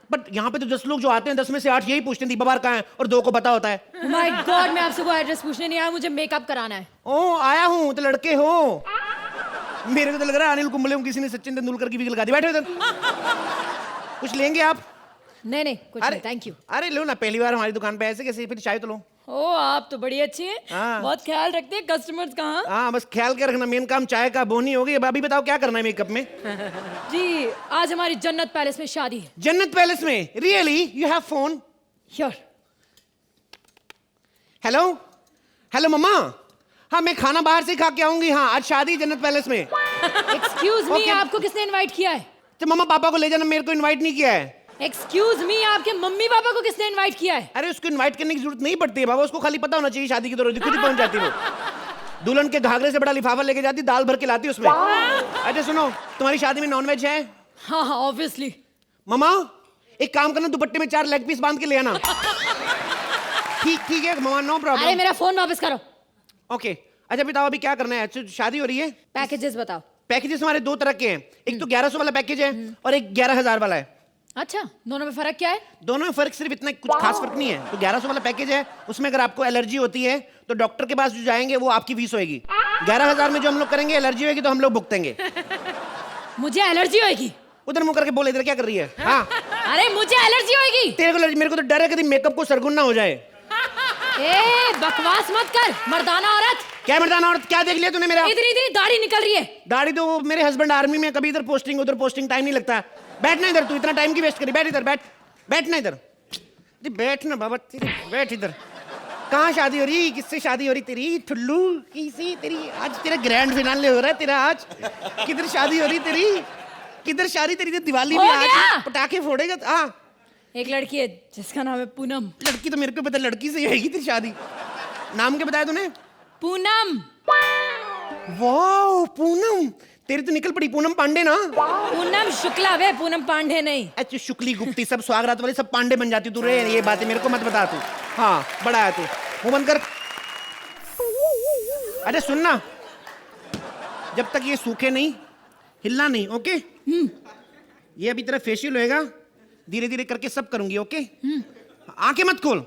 बट यहाँ पे तो 10 लोग जो आते हैं 10 में से 8 यही पूछते हैं दीपा बार कहाँ है, और 2 को पता होता है. माय गॉड, मैं आपसे कोई एड्रेस पूछने नहीं आया, मुझे मेकअप कराना है. ओ आया हूँ तो लड़के हो. मेरे को तो लग रहा है अनिल कुंबले को किसी ने सचिन तेंदुलकर की विग लगा दी. बैठो इधर. कुछ लेंगे आप? नहीं नहीं कुछ अरे नहीं, थैंक यू. अरे लो ना, पहली बार हमारी दुकान पे ऐसे कैसे, फिर चाय तो लो. ओ आप तो बड़ी अच्छी हैं. हाँ. बहुत ख्याल रखते हैं कस्टमर्स का. हाँ हाँ बस ख्याल के रखना, मेन काम चाय का. बोनी हो गई. अब अभी बताओ क्या करना है मेकअप में? जी, आज हमारी जन्नत पैलेस में शादी है. जन्नत पैलेस में? Really? You have phone? Here. Hello hello मम्मा. हाँ मैं खाना बाहर से खा के आऊंगी. हाँ आज शादी जन्नत पैलेस में. एक्सक्यूज मी, आपको किसने इनवाइट किया है? तो मम्मा पापा को ले जाना, मेरे को इनवाइट नहीं किया है. एक्सक्यूज मी, आपके मम्मी पापा को किसने इनवाइट किया है? अरे उसको इनवाइट करने की जरूरत नहीं पड़ती है बाबा, उसको खाली पता होना चाहिए शादी की दौरान खुद ही पहुंच जाती है. वो दुल्हन के घाघरे से बड़ा लिफाफा लेके जाती, दाल भर के लाती उसमें. अच्छा सुनो, तुम्हारी शादी में नॉनवेज है? हाँ हाँ ऑब्वियसली. मम्मा एक काम करना, दुपट्टे में 4 लेग पीस बांध के ले आना. ठीक है मम्मा, नो प्रॉब्लम. अरे मेरा फोन वापस करो. ओके. अच्छा बताओ अभी क्या करना है? अच्छा शादी हो रही है. पैकेजेस बताओ. पैकेजेस हमारे 2 तरह के हैं. एक तो 1100 वाला पैकेज है और एक 11,000 वाला है. अच्छा, दोनों में फर्क क्या है? दोनों में फर्क सिर्फ इतना, कुछ खास फर्क नहीं है. तो 1100 वाला पैकेज है, उसमें अगर आपको एलर्जी होती है तो डॉक्टर के पास जो जाएंगे वो आपकी फीस होगी. 11,000 में जो हम लोग करेंगे, एलर्जी होगी तो हम लोग भुगतेंगे. मुझे एलर्जी होगी? उधर मुंह करके बोले, इधर क्या कर रही है? हाँ. अरे मुझे एलर्जी होगी. तेरे को एलर्जी? मेरे को तो डर है कभी मेकअप को सरगुन ना हो जाए. ए बकवास मत कर, मर्दाना औरत. क्या मर्दाना औरत? क्या देख लिया तूने मेरा? इधर इधर दाढ़ी निकल रही है. दाढ़ी तो मेरे हस्बैंड आर्मी में, कभी इधर पोस्टिंग उधर पोस्टिंग, टाइम नहीं लगता. बैठना इधर, तू इतना टाइम की वेस्ट करी. बैठ इधर, बैठना इधर. बैठना बाबा, बैठ इधर. कहाँ शादी हो रही? किससे शादी हो रही तेरी? ठुल्लू किसी तेरी? आज तेरा ग्रैंड फिनाले हो रहा है तेरा. आज किधर शादी हो रही तेरी? किधर शादी तेरी? दिवाली में आज पटाखे फोड़ेगा. हाँ एक लड़की है जिसका नाम है पूनम. लड़की तो मेरे को पता, लड़की से होगी तेरी शादी. नाम क्या बताया तूने? पूनम. वाह पूनम, तेरी तो निकल पड़ी पूनम पांडे ना. पूनम शुक्ला वे, पूनम पांडे नहीं. अच्छा शुक्ली गुप्ती सब स्वागत वाले सब पांडे बन जाती तू. रे ये बातें मेरे को मत बता तू. हाँ बड़ा है तू, मुंह बंद कर. अरे सुनना, जब तक ये सूखे नहीं हिलना नहीं. ओके? ये अभी तेरा फेशियल होएगा, धीरे धीरे करके सब करूंगी. ओके? आंखें मत खोल,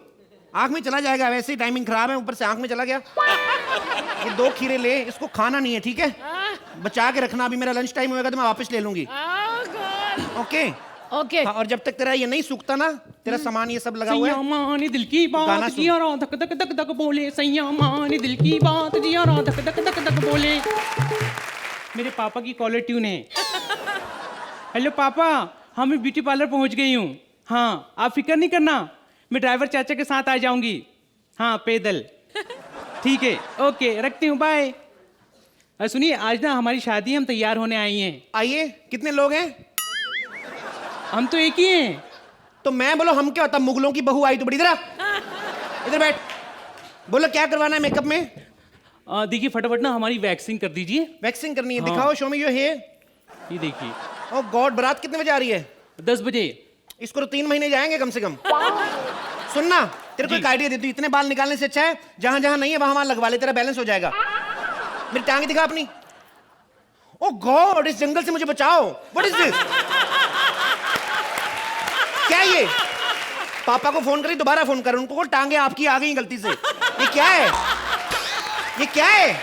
आंख में चला जाएगा. वैसे ही टाइमिंग खराब है, ऊपर से आंख में चला गया. ये 2 खीरे ले, इसको खाना नहीं है ठीक है? बचा के रखना. अभी मेरा लंच टाइम होएगा तो मैं वापस ले लूंगी. ओके ओके हाँ, और जब तक तेरा ये नहीं सूखता ना, तेरा सामान ये सब लगा हुआ है, सैया माने दिल की गाना बात सुन। जिया रा धक धक धक धक बोले, सैया माने दिल की बात जिया रा धक धक धक धक बोले। मेरे पापा की कॉलर ट्यून है। हेलो पापा, हाँ मैं ब्यूटी पार्लर पहुंच गई हूँ। हाँ आप फिक्र नहीं करना, मैं ड्राइवर चाचा के साथ आ जाऊंगी। हाँ पैदल। ठीक है ओके रखती हूँ बाय। सुनिए आज ना हमारी शादी है, हम तैयार होने आई हैं। आइए कितने लोग हैं? हम तो एक ही हैं। तो मैं बोलो हम क्या होता, मुगलों की बहू आई तो बड़ी, इधर आ, इधर बैठ, बोलो क्या करवाना है मेकअप में? देखिए फटाफट ना हमारी वैक्सिंग कर दीजिए। वैक्सिंग करनी है? हाँ। दिखाओ, शो मी योर हेयर। ये देखिए। ओह गॉड, बारात कितने बजे आ रही है? 10 बजे। इसको तो 3 महीने जाएंगे कम से कम। सुनना, तेरे को एक आइडिया देती हूँ, इतने बाल निकालने से अच्छा है जहां जहां नहीं है वहां वहां लगवा ले, तेरा बैलेंस हो जाएगा। मेरी टांगे दिखा अपनी। ओह गॉड, इस जंगल से मुझे बचाओ। What is this? क्या ये? पापा को फोन करी, दोबारा फोन कर, उनको टांगे आपकी आ गई गलती से। ये क्या है? ये क्या है?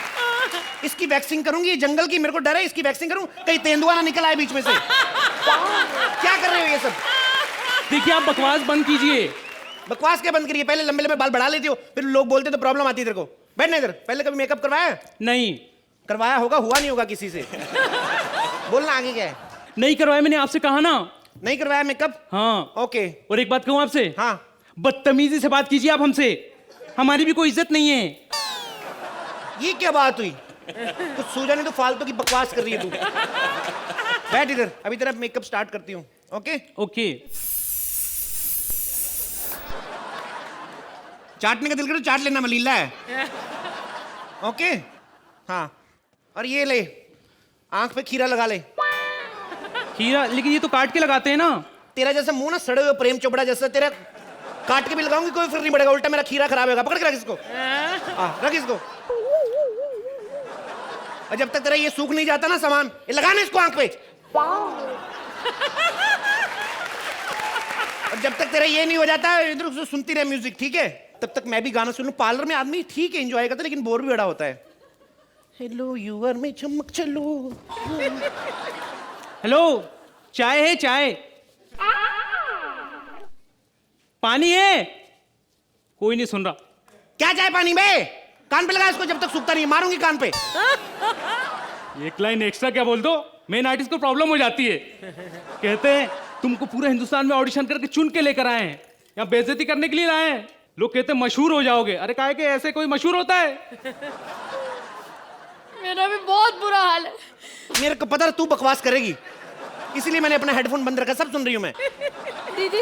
इसकी वैक्सिंग करूंगी, ये जंगल की, मेरे को डर है इसकी वैक्सिंग करूं कहीं तेंदुआ ना निकल आए बीच में से। क्या कर रहे हो ये सब? देखिए आप बकवास बंद कीजिए। बकवास क्या बंद करिए? पहले लंबे लंबे बाल बढ़ा लेती हो, फिर लोग बोलते तो प्रॉब्लम आती है तेरे को। बैठना इधर। पहले कभी मेकअप करवाया है? नहीं करवाया होगा, हुआ नहीं होगा किसी से। बोलना आगे क्या है? नहीं करवाया, मैंने आपसे कहा ना। नहीं करवाया मेकअप? हाँ ओके। और एक बात कहूँ आपसे। हाँ। बदतमीजी से बात कीजिए आप हमसे, हमारी भी कोई इज्जत नहीं है। ये क्या बात हुई? कुछ सूझा नहीं तो फालतू की बकवास कर रही है तू। बैठ इधर, अभी तेरा मेकअप स्टार्ट करती हूँ। Okay okay. चाटने का दिल करे चाट लेना, मलीला है। ओके हाँ, और ये ले, आंख पे खीरा लगा ले। खीरा? लेकिन ये तो काट के लगाते हैं ना। तेरा जैसा मुंह ना सड़े हुए प्रेम चोपड़ा जैसा, तेरा काट के भी लगाऊंगी कोई फर्क नहीं पड़ेगा, उल्टा मेरा खीरा खराब होगा। पकड़ के रख इसको। रख इसको। और जब तक तेरा ये सूख नहीं जाता ना सामान, ये लगाना इसको आंख पे। और जब तक तेरा ये नहीं हो जाता, इधर उधर सुनती रहे म्यूजिक, ठीक है? तब तक मैं भी गाना सुन लूं। पार्लर में आदमी ठीक है एंजॉय करता है, लेकिन बोर भी बड़ा होता है। हेलो यूर में चमक चलो। हेलो, चाय है? चाय पानी है? कोई नहीं सुन रहा। क्या चाय पानी बे? कान पे लगा इसको, जब तक सूखता नहीं मारूंगी कान पे। एक लाइन एक्स्ट्रा क्या बोल दो, मेन आर्टिस्ट को प्रॉब्लम हो जाती है। कहते हैं तुमको पूरे हिंदुस्तान में ऑडिशन करके चुन के लेकर आए हैं, यहाँ बेइज्जती करने के लिए लाए हैं। लोग कहते हैं मशहूर हो जाओगे। अरे काहे के ऐसे कोई मशहूर होता है? मेरा भी बहुत बुरा हाल है। मेरे को पता है तू बकवास करेगी, इसीलिए मैंने अपना हेडफोन बंद रखा, सब सुन रही हूं मैं। दीदी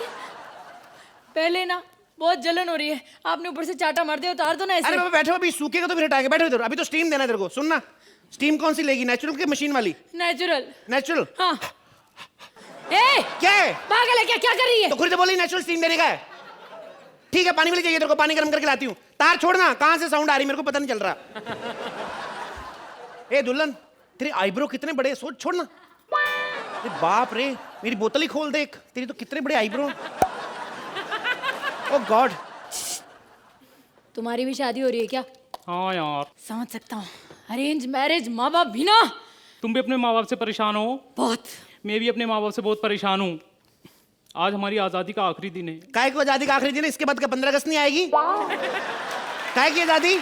पहले ना बहुत जलन हो रही है, आपने ऊपर से चाटा मार दिया, उतार दो ना ऐसे। अरे बाबा बैठो, अभी सूखेगा तो फिर हटाएंगे। बैठो इधर, अभी तो स्टीम देना है तेरे को। सुनना, स्टीम कौन सी लेगी, नेचुरल की मशीन वाली? नेचुरल। नेचुरल? हाँ। ए, क्या है? पागल है क्या कर रही है? तो खुद तो बोली नेचुरल स्टीम देने का है। ठीक है, पानी वाली चाहिए तेरे को, पानी गर्म करके लाती हूँ। तार छोड़ना, कहां से साउंड आ रही मेरे को पता नहीं चल रहा। ए दुल्हन, तेरे आईब्रो कितने बड़े, सोच छोड़ना। बाप रे, मेरी बोतल ही खोल देख, तेरी तो कितने बड़े आईब्रो। ओह गॉड। तुम्हारी भी शादी हो रही है क्या? हाँ यार, समझ सकता हूँ, अरेंज मैरिज, माँ बाप भी ना। तुम भी अपने माँ बाप से परेशान हो? बहुत। मैं भी अपने माँ बाप से बहुत परेशान हूँ। आज हमारी आजादी का आखिरी दिन है। काहे को आजादी का आखिरी दिन है? इसके बाद का 15 अगस्त नहीं आएगी? काहे की आजादी?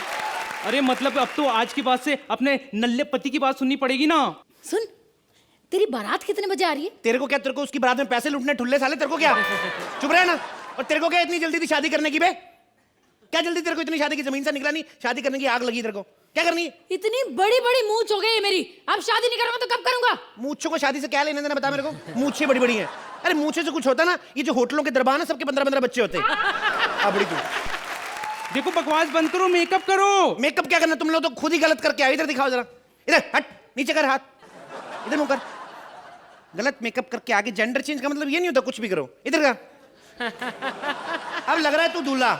अरे मतलब अब तो आज की बात से अपने नल्ले पति की बात सुननी पड़ेगी ना। सुन, तेरी बारात कितने बजे आ रही है? तेरे को क्या, तेरे को उसकी बारात में पैसे लूटने ठुल्ले साले, तेरे को क्या? चुप रहे ना। और तेरे को क्या इतनी जल्दी थी शादी करने की बे? क्या जल्दी तेरे को इतनी शादी की? जमीन से निकला नहीं, शादी करने की आग लगी तेरे को। क्या करनी है? इतनी बड़ी बड़ी मूंछ हो गई है मेरी, अब शादी नहीं करूंगा तो कब करूंगा? मूंछों को शादी से क्या लेने देना, बता मेरे को। मूंछें बड़ी बड़ी हैं। अरे मूंछे से कुछ होता ना, ये जो होटलों के दरबार है सबके 15-15 बच्चे होते हैं। बड़ी तू देखो, बकवास बंद करो, मेकअप करो। मेकअप क्या करना, तुम लोग तो खुद ही गलत करके आए। इधर दिखाओ जरा, इधर हट, नीचे कर हाथ, इधर मुंह कर। गलत मेकअप करके आगे जेंडर चेंज का मतलब ये नहीं होता कुछ भी करो। इधर का अब लग रहा है तू दूल्हा,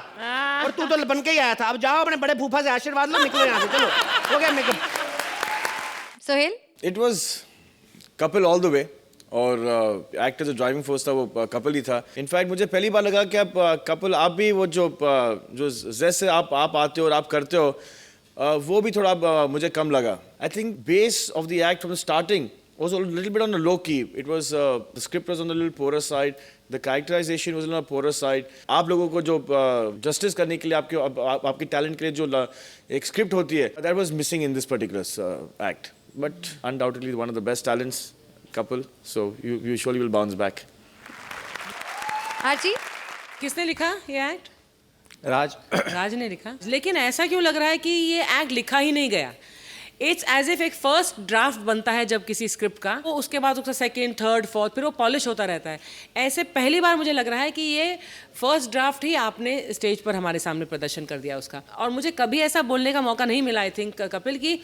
और तू तो बन के ही आया था। अब जाओ अपने बड़े फूफा से आशीर्वाद लो, निकलो यहाँ से, चलो हो गया makeup. Sohail, it was couple all the way, और एक्टर जो ड्राइविंग फोर्स था वो कपल ही था। इनफैक्ट मुझे पहली बार लगा कि आप कपल, आप भी वो जो जैसे आप आते हो और आप करते हो, वो भी थोड़ा मुझे कम लगा। I think base of the act from starting was a little bit on the low key. It was the script was on the little porous side. The characterization was on the porous side. आप लोगों को जो justice करने के लिए आपके talent के लिए जो एक script होती है, that was missing in this particular act. But undoubtedly one of the best talents couple. So you surely will bounce back. आरची, किसने लिखा ये एक्ट? राज ने लिखा। लेकिन ऐसा क्यों लग रहा है कि ये एक्ट लिखा ही नहीं गया? इट्स एज इफ एक फर्स्ट ड्राफ्ट बनता है जब किसी स्क्रिप्ट का, वो उसके बाद उसका सेकंड, थर्ड, फोर्थ, फिर वो पॉलिश होता रहता है। ऐसे पहली बार मुझे लग रहा है कि ये फर्स्ट ड्राफ्ट ही आपने स्टेज पर हमारे सामने प्रदर्शन कर दिया उसका। और मुझे कभी ऐसा बोलने का मौका नहीं मिला, आई थिंक कपिल, कि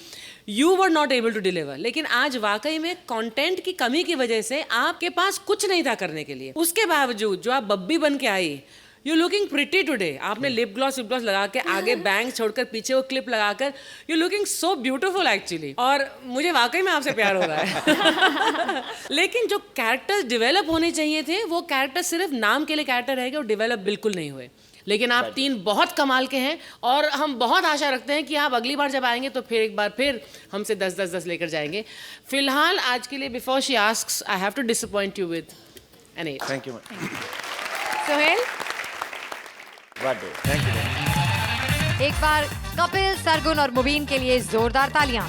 you were not able to deliver. लेकिन आज वाकई में कंटेंट की कमी की वजह से आपके पास कुछ नहीं था करने के लिए। उसके बावजूद जो आप बब्बी बन के आई, यू लुकिंग प्रिटी टुडे। आपने लिप ग्लॉस लगा के, आगे बैंक छोड़कर, पीछे वो क्लिप लगाकर, you looking so beautiful actually. और मुझे वाकई में आपसे प्यार हो रहा है। लेकिन जो कैरेक्टर्स डेवलप होने चाहिए थे, वो कैरेक्टर सिर्फ नाम के लिए कैरेक्टर रह गए और डेवलप बिल्कुल नहीं हुए। लेकिन आप तीन बहुत कमाल के हैं और हम बहुत आशा रखते हैं कि आप अगली बार जब आएंगे तो फिर एक बार फिर हमसे 10-10 लेकर जाएंगे। फिलहाल आज के लिए, before she asks, I have to disappoint you with an 8। Thank you. Sohail, Thank you. एक बार कपिल, सरगुन और मुबीन के लिए जोरदार तालियां।